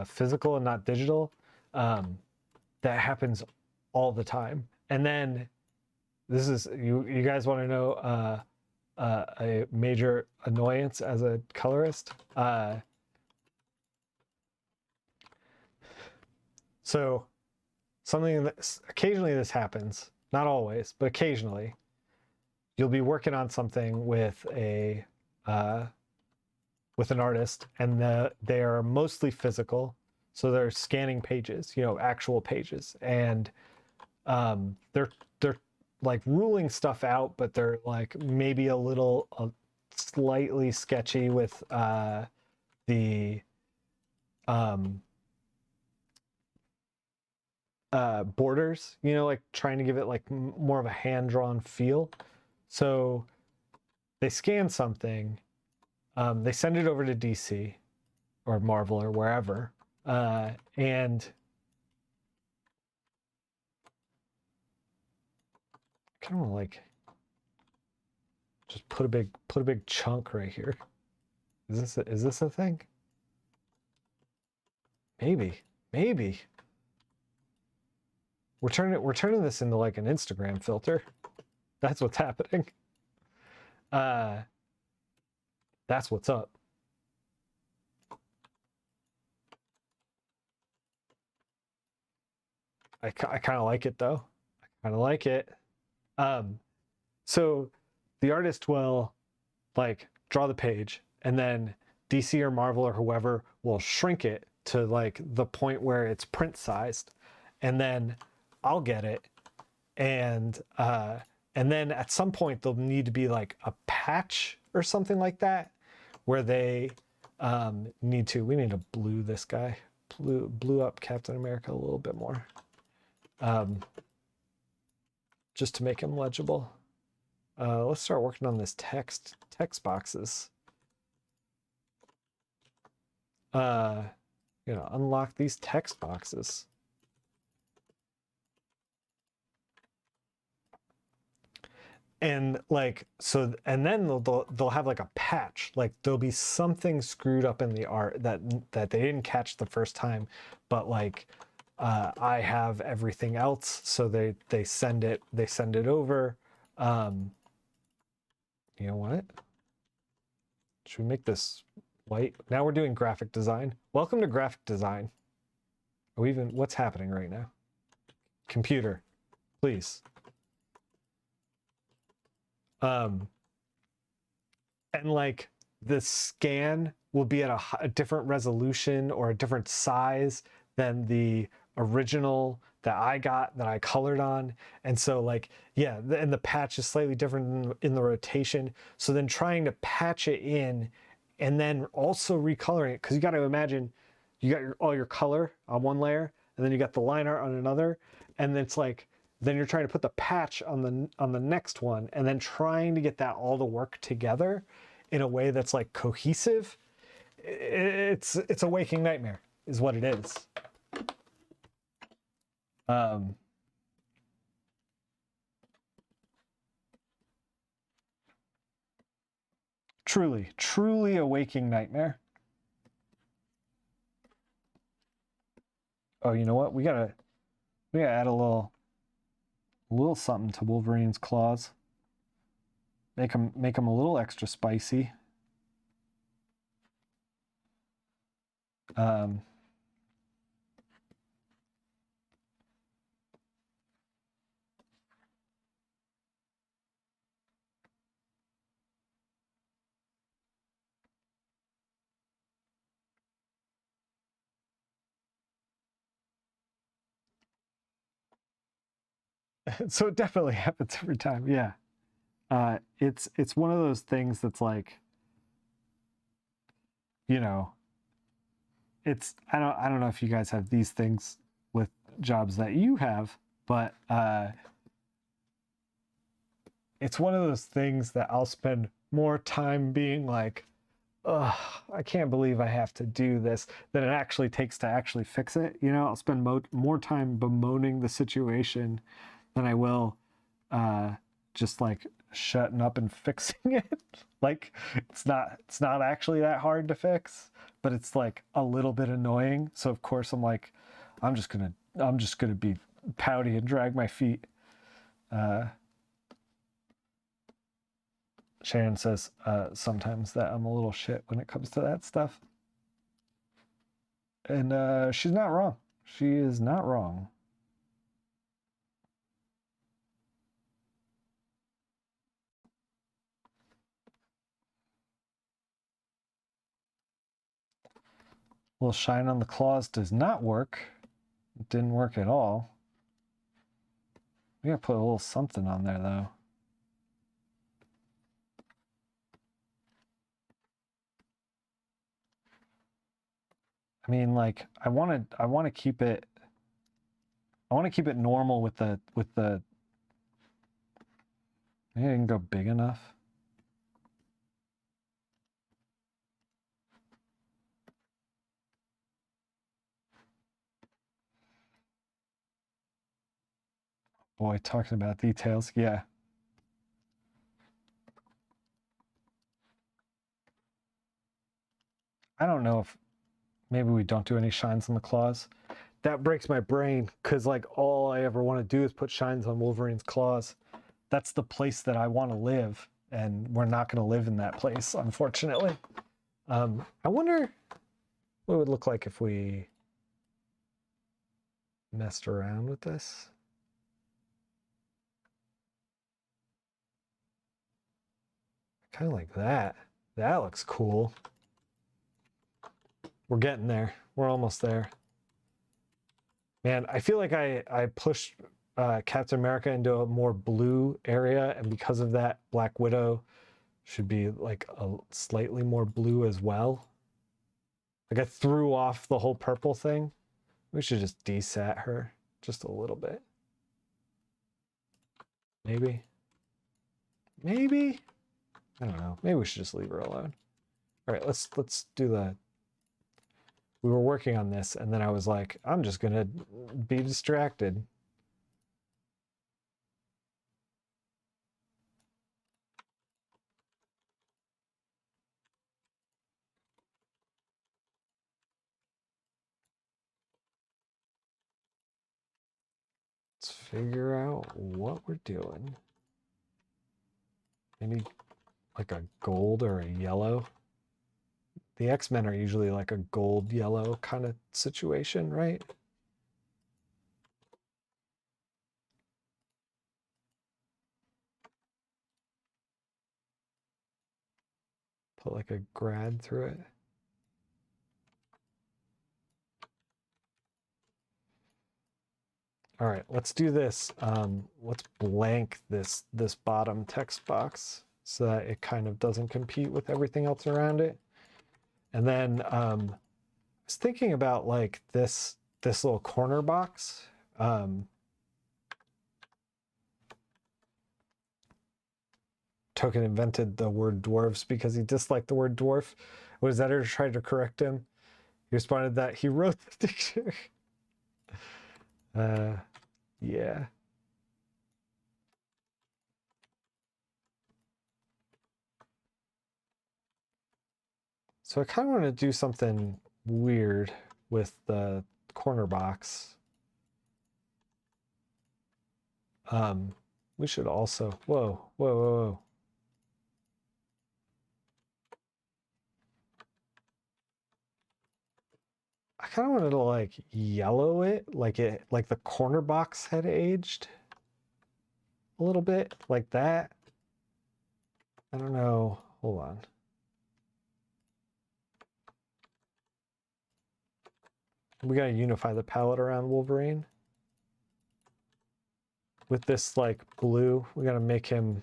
physical and not digital. That happens all the time. And then this is you guys want to know a major annoyance as a colorist. So something that occasionally this happens, not always, but occasionally, you'll be working on something with an artist, and they are mostly physical, so they're scanning pages, you know, actual pages, and they're like ruling stuff out, but they're like maybe a little slightly sketchy with the borders, you know, like trying to give it like more of a hand-drawn feel. So they scan something, they send it over to DC or Marvel or wherever, and kind of like just put a big chunk right here. Is this a thing? Maybe. We're turning this into like an Instagram filter. That's what's happening. That's what's up. I kind of like it though. I kind of like it. So the artist will like draw the page, and then DC or Marvel or whoever will shrink it to like the point where it's print sized, and then I'll get it, and then at some point there'll need to be like a patch or something like that where they we need to blue this guy, blue up Captain America a little bit more, just to make him legible. Let's start working on this text boxes. You know, unlock these text boxes. And like, so, and then they'll have like a patch, like there'll be something screwed up in the art that they didn't catch the first time, but like I have everything else, so they send it over. You know what? Should we make this white? Now we're doing graphic design. Welcome to graphic design. What's happening right now? Computer, please. And like the scan will be at a different resolution or a different size than the original that I got that I colored on. And so like, yeah, and the patch is slightly different in the rotation. So then trying to patch it in and then also recoloring it, because you got to imagine you got all your color on one layer and then you got the line art on another, and then it's like then you're trying to put the patch on the next one and then trying to get that all to work together in a way that's like cohesive. It's a waking nightmare is what it is. Truly a waking nightmare. Oh, you know what? We gotta add a little something to Wolverine's claws. Make them a little extra spicy. So it definitely happens every time. Yeah. It's one of those things that's like, you know, it's I don't know if you guys have these things with jobs that you have, but it's one of those things that I'll spend more time being like, ugh, I can't believe I have to do this than it actually takes to actually fix it. You know, I'll spend more time bemoaning the situation than I will just like shutting up and fixing it. Like it's not actually that hard to fix, but it's like a little bit annoying. So of course I'm like, I'm just gonna be pouty and drag my feet. Sharon says sometimes that I'm a little shit when it comes to that stuff. And she's not wrong. She is not wrong. Well, shine on the claws does not work. It didn't work at all. We gotta put a little something on there though. I mean, like I want to keep it normal with the maybe I can go big enough. Boy, talking about details, yeah. I don't know if maybe we don't do any shines on the claws. That breaks my brain because like all I ever want to do is put shines on Wolverine's claws. That's the place that I want to live, and we're not going to live in that place, unfortunately. I wonder what it would look like if we messed around with this. Kind of like that. That looks cool. We're getting there. We're almost there. Man, I feel like I pushed Captain America into a more blue area, and because of that, Black Widow should be like a slightly more blue as well. Like I threw off the whole purple thing. We should just desat her just a little bit. Maybe. Maybe. I don't know. Maybe we should just leave her alone. All right, let's do the. We were working on this, and then I was like, I'm just gonna be distracted. Let's figure out what we're doing. Maybe like a gold or a yellow. The X-Men are usually like a gold yellow kind of situation, right? Put like a grad through it. All right, let's do this. Let's blank this bottom text box so that it kind of doesn't compete with everything else around it. And then I was thinking about like this little corner box. Token invented the word dwarves because he disliked the word dwarf. When his editor tried to correct him, he responded that he wrote the dictionary. Yeah. So I kind of want to do something weird with the corner box. We should also, whoa. I kind of wanted to like yellow it, like the corner box had aged a little bit, like that. I don't know. Hold on. We gotta unify the palette around Wolverine. With this like blue, we gotta make him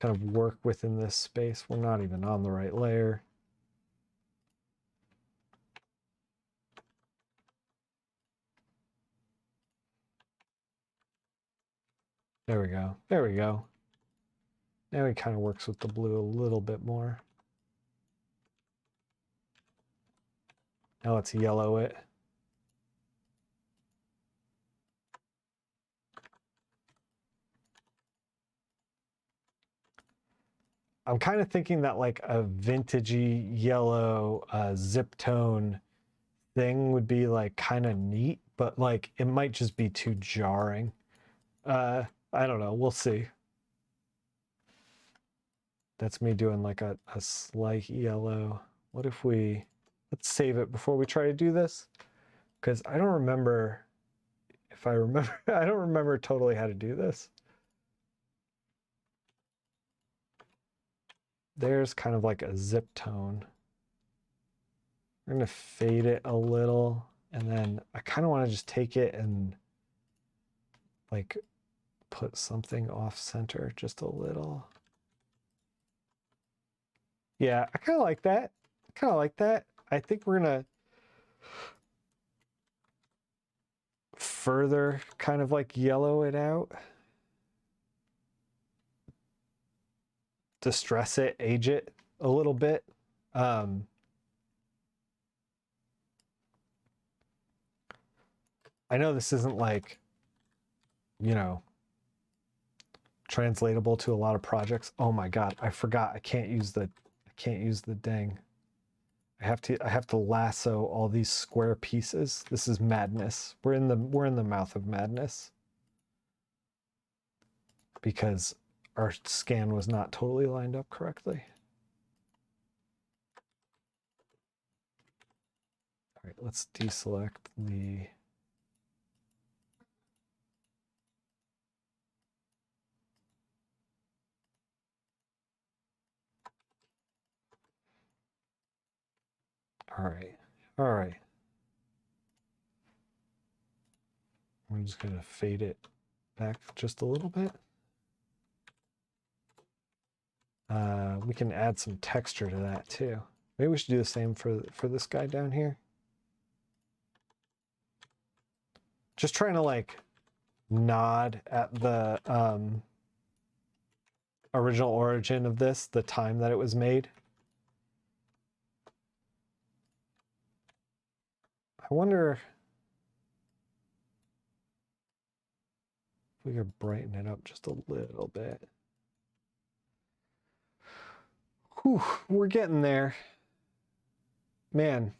kind of work within this space. We're not even on the right layer. There we go. There we go. Now he kind of works with the blue a little bit more. Now let's yellow it. I'm kind of thinking that like a vintagey yellow zip tone thing would be like kind of neat, but like it might just be too jarring. I don't know. We'll see. That's me doing like a slight yellow. What if we, let's save it before we try to do this? Because I don't remember if I remember, I don't remember totally how to do this. There's kind of like a zip tone. We're gonna fade it a little, and then I kind of want to just take it and like put something off center just a little. Yeah, I kind of like that. Kind of like that. I think we're gonna further kind of like yellow it out. Distress it, age it a little bit. I know this isn't like, you know, translatable to a lot of projects. Oh my god, I forgot. I can't use the dang. I have to lasso all these square pieces. This is madness. We're in the mouth of madness. Because our scan was not totally lined up correctly. All right, let's deselect the All right. I'm just gonna fade it back just a little bit. We can add some texture to that too. Maybe we should do the same for this guy down here. Just trying to like nod at the original origin of this, the time that it was made. I wonder if we could brighten it up just a little bit. Whew, we're getting there. Man,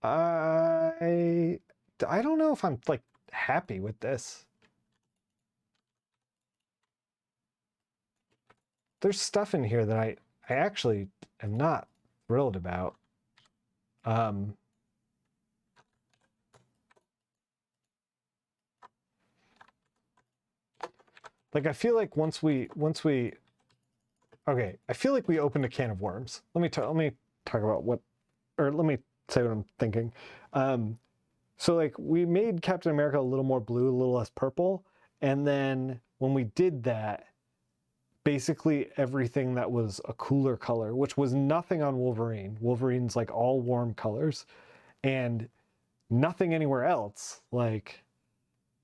I don't know if I'm like happy with this. There's stuff in here that I actually am not thrilled about. Like I feel like once we okay, I feel like we opened a can of worms. Let me talk about what, or let me say what I'm thinking. So like we made Captain America a little more blue, a little less purple, and then when we did that, basically everything that was a cooler color, which was nothing on Wolverine. Wolverine's like all warm colors, and nothing anywhere else, like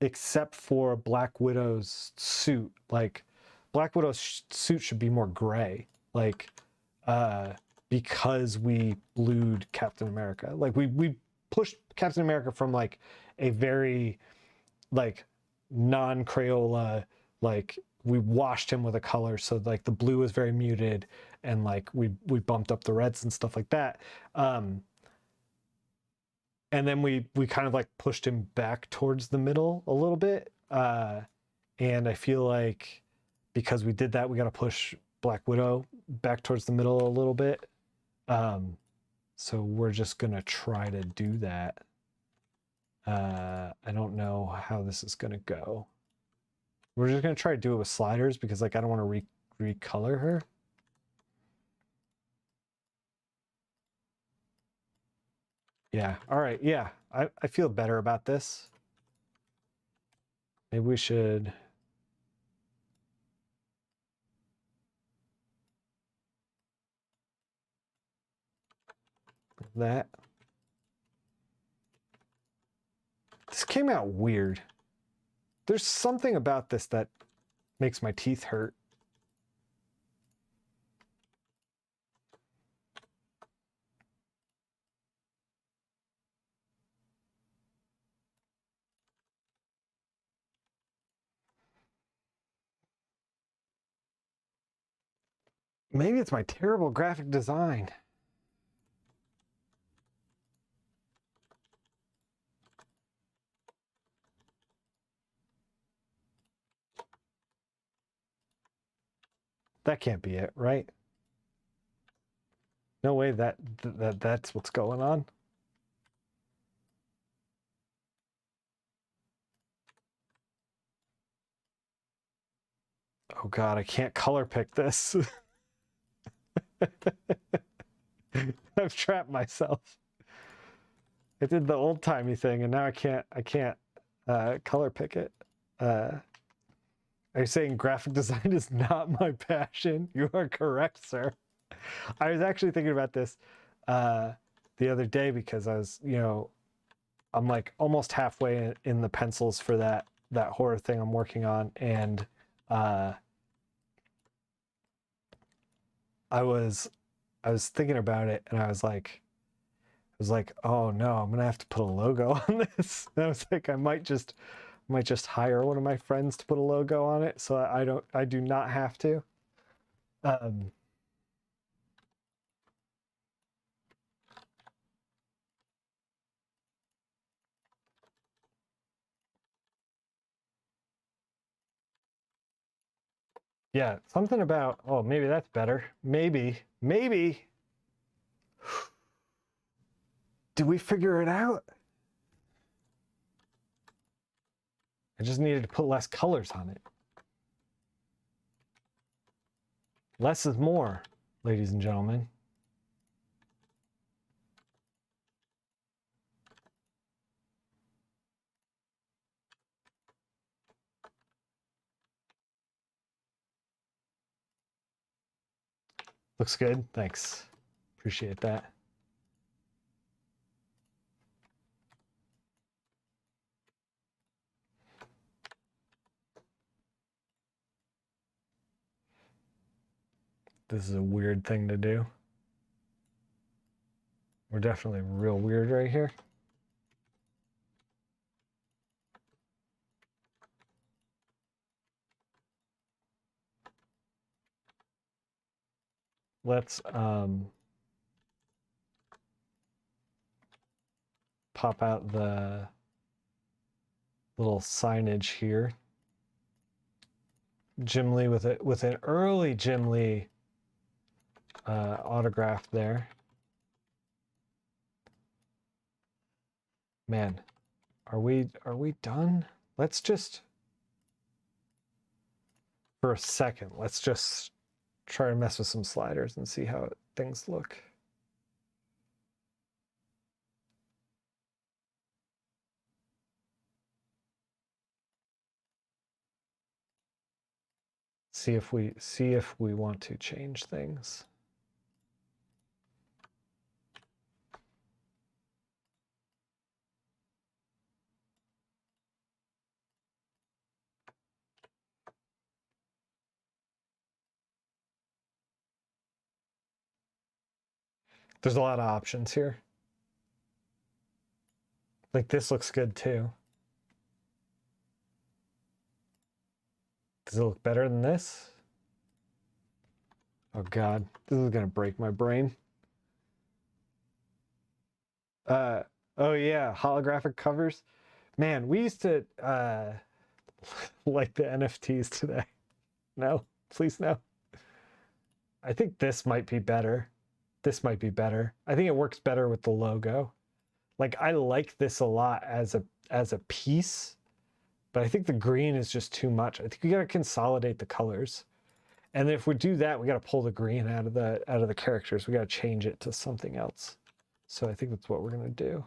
except for Black Widow's suit. Like Black Widow's suit should be more gray, like because we blued Captain America. Like we pushed Captain America from like a very like non-Crayola, like we washed him with a color, so like the blue is very muted, and like we bumped up the reds and stuff like that. And then we kind of like pushed him back towards the middle a little bit. And I feel like because we did that, we got to push Black Widow back towards the middle a little bit. So we're just gonna try to do that. I don't know how this is gonna go. We're just gonna try to do it with sliders because like I don't want to recolor her. Yeah. All right. Yeah. I feel better about this. Maybe we should. That. This came out weird. There's something about this that makes my teeth hurt. Maybe it's my terrible graphic design. That can't be it, right? No way that's what's going on. Oh God, I can't color pick this. I've trapped myself. I did the old timey thing, and now I can't color pick it. Are you saying graphic design is not my passion? You are correct, sir. I was actually thinking about this the other day because I was, I'm like almost halfway in the pencils for that horror thing I'm working on, and I was thinking about it, and I was like, oh no, I'm gonna have to put a logo on this. And I was like, I might just hire one of my friends to put a logo on it, so I do not have to. Yeah, something about, oh, maybe that's better. Maybe. Did we figure it out? I just needed to put less colors on it. Less is more, ladies and gentlemen. Looks good. Thanks. Appreciate that. This is a weird thing to do. We're definitely real weird right here. Let's pop out the little signage here. Jim Lee with an early Jim Lee autograph there. Man, are we done? Let's just, for a second, let's just try to mess with some sliders and see how things look. See if we want to change things. There's a lot of options here. Like this looks good too. Does it look better than this? Oh God, this is gonna break my brain. Oh yeah, holographic covers. Man, we used to like the NFTs today. No, please no. I think this might be better. This might be better. I think it works better with the logo. Like I like this a lot as a piece, but I think the green is just too much. I think we gotta consolidate the colors. And if we do that, we gotta pull the green out of the characters. We gotta change it to something else. So I think that's what we're gonna do.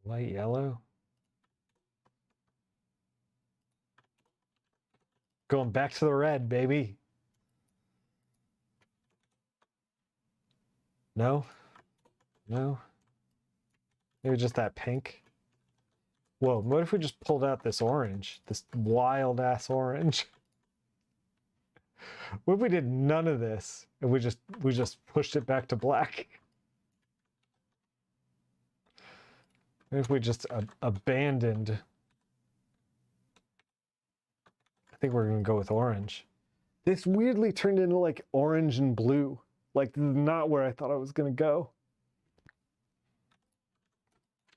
Light yellow. Going back to the red, baby. No? No? Maybe just that pink? Whoa, what if we just pulled out this orange? This wild ass orange? What if we did none of this and we just pushed it back to black? What if we just abandoned? I think we're gonna go with orange. This weirdly turned into like orange and blue. Like this is not where I thought I was gonna go.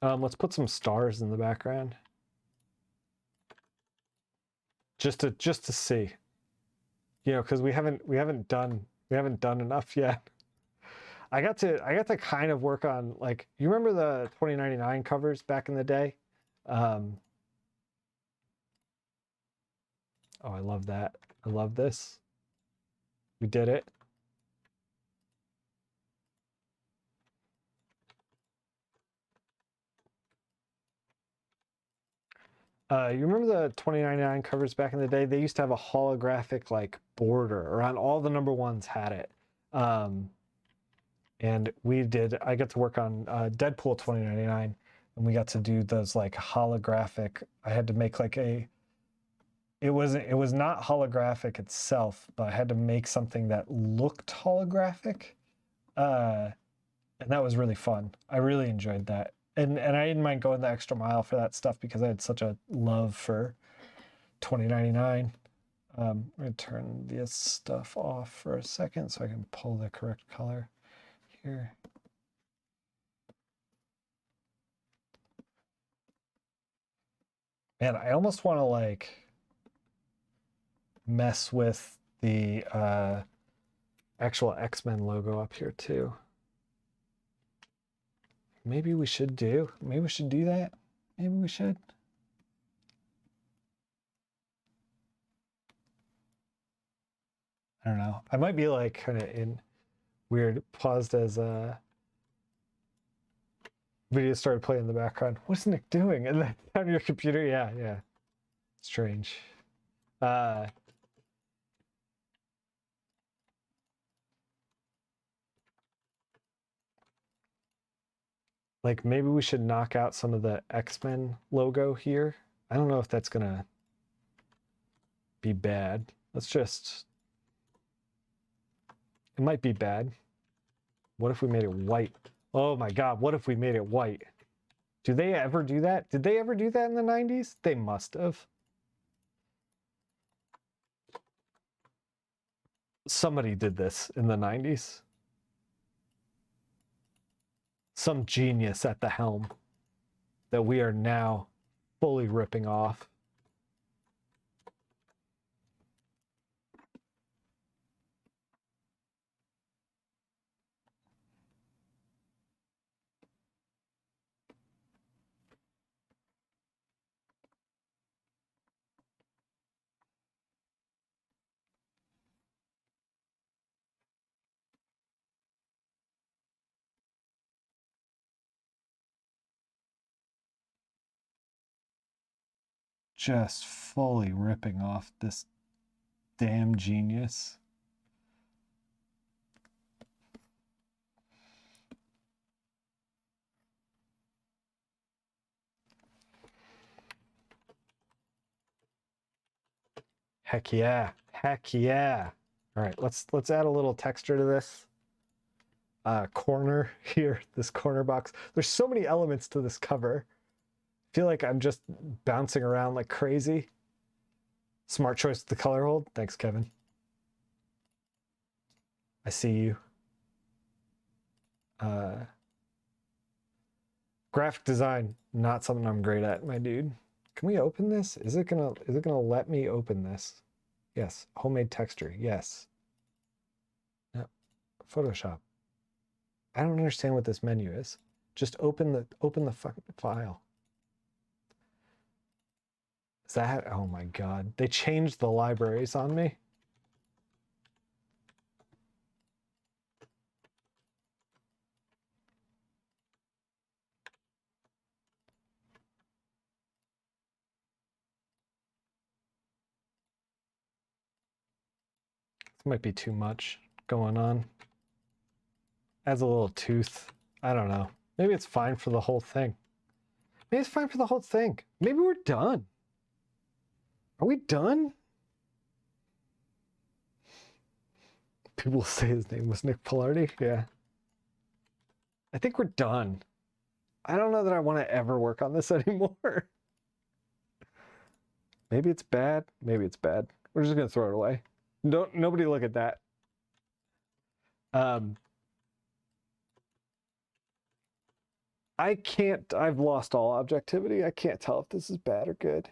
Let's put some stars in the background. Just to see. You know, because we haven't done enough yet. I got to kind of work on, like, you remember the 2099 covers back in the day? Oh, I love that. I love this. We did it. You remember the 2099 covers back in the day? They used to have a holographic like border around, all the number ones had it. And I got to work on Deadpool 2099, and we got to do those like holographic. I had to make like it was not holographic itself, but I had to make something that looked holographic. And that was really fun. I really enjoyed that. And I didn't mind going the extra mile for that stuff because I had such a love for 2099. I'm going to turn this stuff off for a second so I can pull the correct color here. Man, I almost want to like mess with the actual X-Men logo up here too. Maybe we should do that. Maybe we should. I don't know. I might be like kind of in weird, paused as video started playing in the background. What's Nick doing? And then on your computer? Yeah. Strange. Like maybe we should knock out some of the X-Men logo here. I don't know if that's gonna be bad. It might be bad. What if we made it white? Oh my God, what if we made it white? Do they ever do that? Did they ever do that in the 90s? They must have. Somebody did this in the 90s. Some genius at the helm that we are now fully ripping off. just fully ripping off this damn genius. Heck yeah. Heck yeah. All right, let's add a little texture to this corner here, this corner box. There's so many elements to this cover. I feel like I'm just bouncing around like crazy. Smart choice with the color hold. Thanks, Kevin. I see you. Graphic design, not something I'm great at, my dude. Can we open this? Is it gonna let me open this? Yes. Homemade texture. Yes. No. Photoshop. I don't understand what this menu is. Just open the fucking file. Is that, oh my god. They changed the libraries on me. This might be too much going on. Adds a little tooth. I don't know. Maybe it's fine for the whole thing. Maybe it's fine for the whole thing. Maybe we're done. Are we done? People say his name was Nick Pilardi. Yeah. I think we're done. I don't know that I want to ever work on this anymore. Maybe it's bad. Maybe it's bad. We're just gonna throw it away. Nobody look at that. I've lost all objectivity. I can't tell if this is bad or good.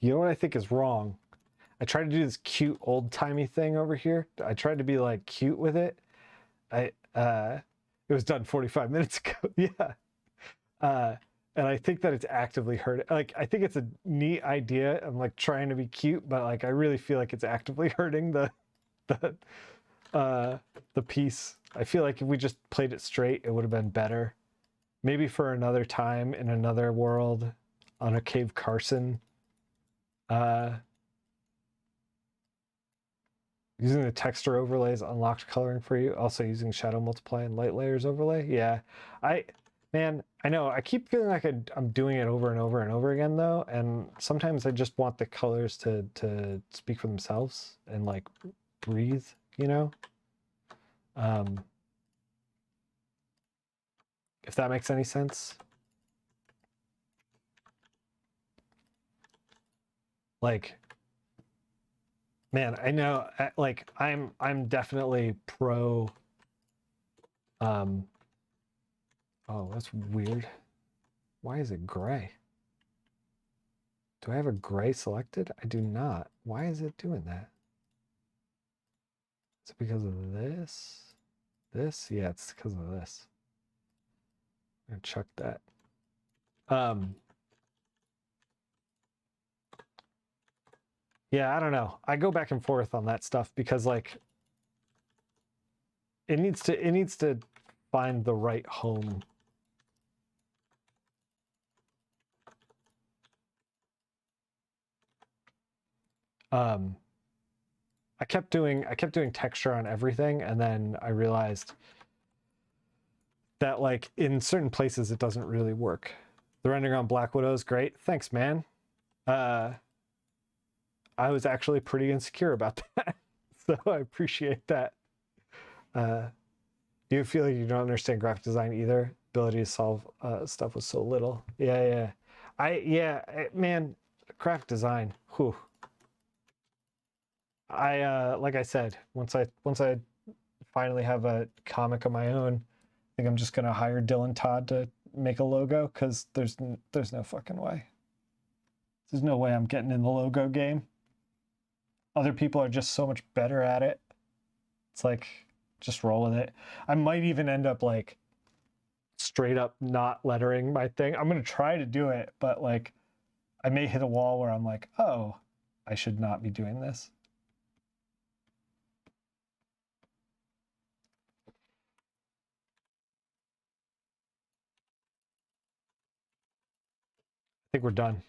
You know what I think is wrong? I tried to do this cute old-timey thing over here. I tried to be like cute with it. It was done 45 minutes ago. Yeah. And I think that it's actively hurting. Like, I think it's a neat idea. I'm like trying to be cute, but like I really feel like it's actively hurting the piece. I feel like if we just played it straight, it would have been better. Maybe for another time in another world on a Cave Carson. Using the texture overlays unlocked coloring for you. Also using shadow multiply and light layers overlay. Yeah, man, I know. I keep feeling like I'm doing it over and over and over again though, and sometimes I just want the colors to speak for themselves and like breathe, you know. If that makes any sense. Like, man, I know. Like, I'm definitely pro. Oh, that's weird. Why is it gray? Do I have a gray selected? I do not. Why is it doing that? Is it because of this? This? Yeah, it's because of this. I'm gonna chuck that. Yeah, I don't know. I go back and forth on that stuff because like it needs to find the right home. I kept doing texture on everything, and then I realized that like in certain places it doesn't really work. The rendering on Black Widow is great. Thanks, man. I was actually pretty insecure about that, so I appreciate that. Do you feel like you don't understand graphic design either? Ability to solve stuff with so little. Yeah. Man, graphic design. Whew. Like I said, once I finally have a comic of my own, I think I'm just gonna hire Dylan Todd to make a logo because there's no fucking way. There's no way I'm getting in the logo game. Other people are just so much better at it. It's like, just roll with it. I might even end up like straight up not lettering my thing. I'm gonna try to do it, but like I may hit a wall where I'm like, oh, I should not be doing this. think we're done.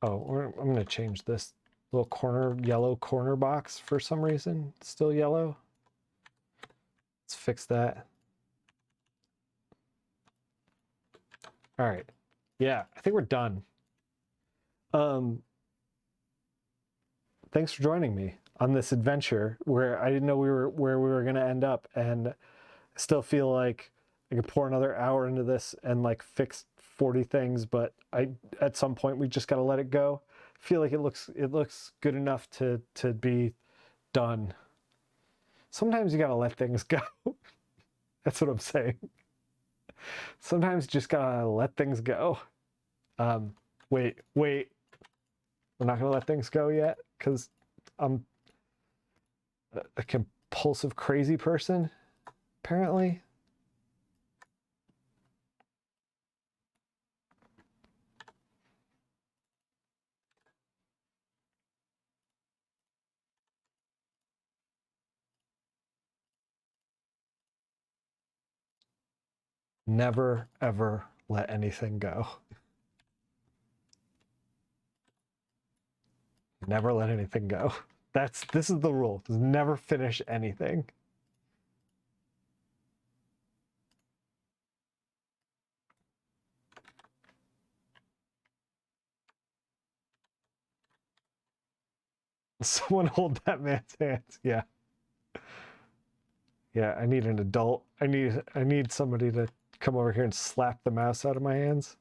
Oh, I'm going to change this little yellow corner box for some reason. It's still yellow. Let's fix that. All right. Yeah, I think we're done. Thanks for joining me on this adventure where I didn't know where we were going to end up, and I still feel like I could pour another hour into this and like fix 40 things, but at some point we just got to let it go. I feel like it looks good enough to be done. Sometimes you got to let things go. That's what I'm saying. Sometimes you just got to let things go. Wait. We're not going to let things go yet because I'm a compulsive, crazy person, apparently. Never, ever let anything go. Never let anything go. This is the rule. Just never finish anything. Someone hold that man's hands. Yeah. Yeah, I need an adult. I need somebody to come over here and slap the mouse out of my hands.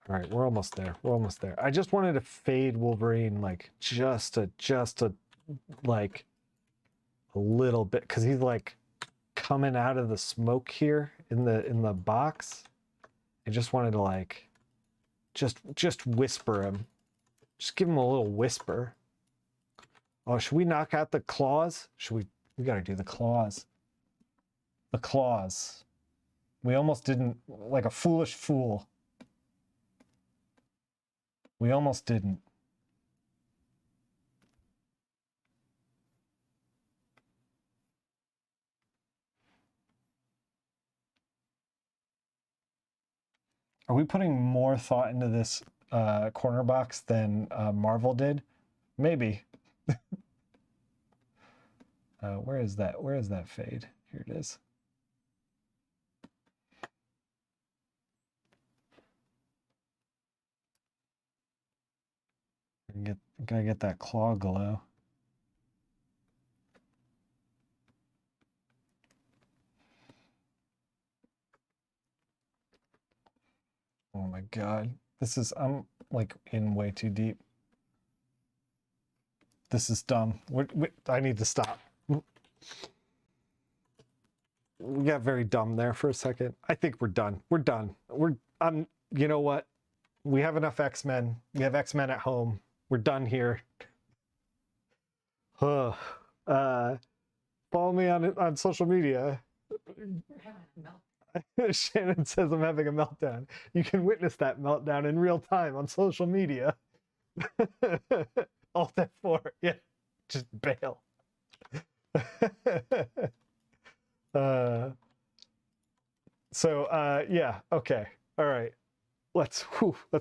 All right, we're almost there. We're almost there. I just wanted to fade Wolverine like just a like a little bit because he's like coming out of the smoke here in the box. I just wanted to like just whisper him. Just give him a little whisper. Oh, should we knock out the claws? We gotta do the claws. The claws. We almost didn't, like a foolish fool. We almost didn't. Are we putting more thought into this corner box than Marvel did? Maybe. Where is that? Where is that fade? Here it is. Gotta get that claw glow. Oh my god. I'm like in way too deep. This is dumb. I need to stop. We got very dumb there for a second. I think we're done. We're done. You know what? We have enough X-Men. We have X-Men at home. We're done here. Follow me on social media. Shannon says I'm having a meltdown. You can witness that meltdown in real time on social media. Alt F4. Yeah. Just bail. Yeah, okay. All right. Let's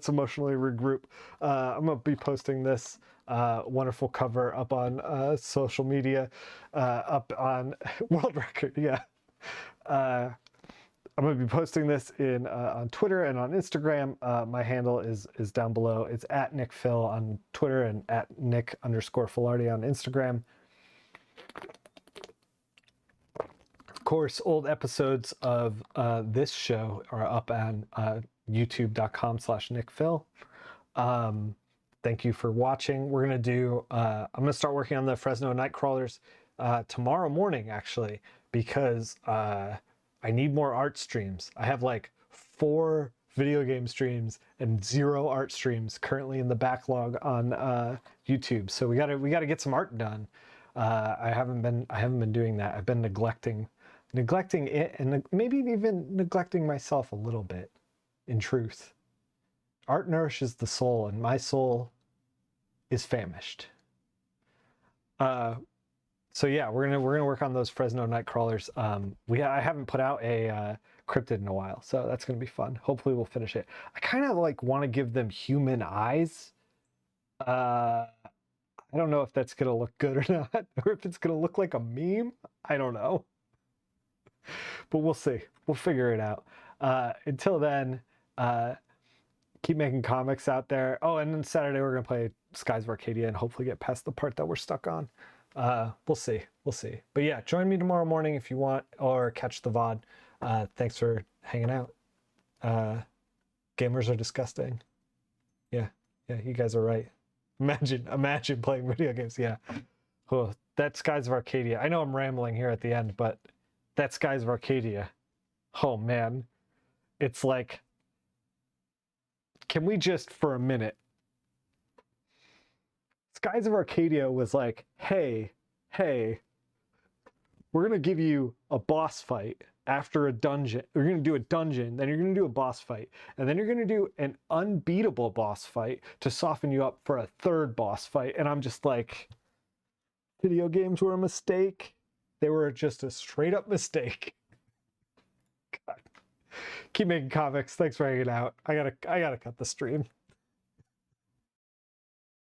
emotionally regroup. I'm gonna be posting this wonderful cover up on social media, up on World Record. Yeah, I'm gonna be posting this on Twitter and on Instagram. My handle is down below. It's at Nickfil on Twitter and at Nick_Filardi on Instagram. Of course, old episodes of this show are up on youtube.com/nickphil. Thank you for watching. We're gonna do I'm gonna start working on the Fresno Nightcrawlers tomorrow morning, actually, because I need more art streams. I have like 4 video game streams and 0 art streams currently in the backlog on YouTube. So we gotta get some art done. I haven't been doing that. I've been neglecting it, and maybe even neglecting myself a little bit. In truth, art nourishes the soul, and my soul is famished. So yeah, we're gonna work on those Fresno Nightcrawlers. I haven't put out a cryptid in a while, so that's gonna be fun. Hopefully we'll finish it. I kind of like want to give them human eyes. I don't know if that's gonna look good or not, or if it's gonna look like a meme. I don't know, but we'll see. We'll figure it out. Until then, keep making comics out there. Oh, and then Saturday we're gonna play Skies of Arcadia and hopefully get past the part that we're stuck on. We'll see. We'll see. But yeah, join me tomorrow morning if you want, or catch the VOD. Thanks for hanging out. Gamers are disgusting. Yeah, you guys are right. Imagine playing video games. Yeah. Oh, that Skies of Arcadia. I know I'm rambling here at the end, but that Skies of Arcadia. Oh man. It's like, can we just for a minute? Skies of Arcadia was like, hey, we're gonna give you a boss fight after a dungeon. We're gonna do a dungeon, then you're gonna do a boss fight, and then you're gonna do an unbeatable boss fight to soften you up for a third boss fight. And I'm just like, video games were a mistake. They were just a straight up mistake. God. Keep making comics. Thanks for hanging out. I gotta cut the stream.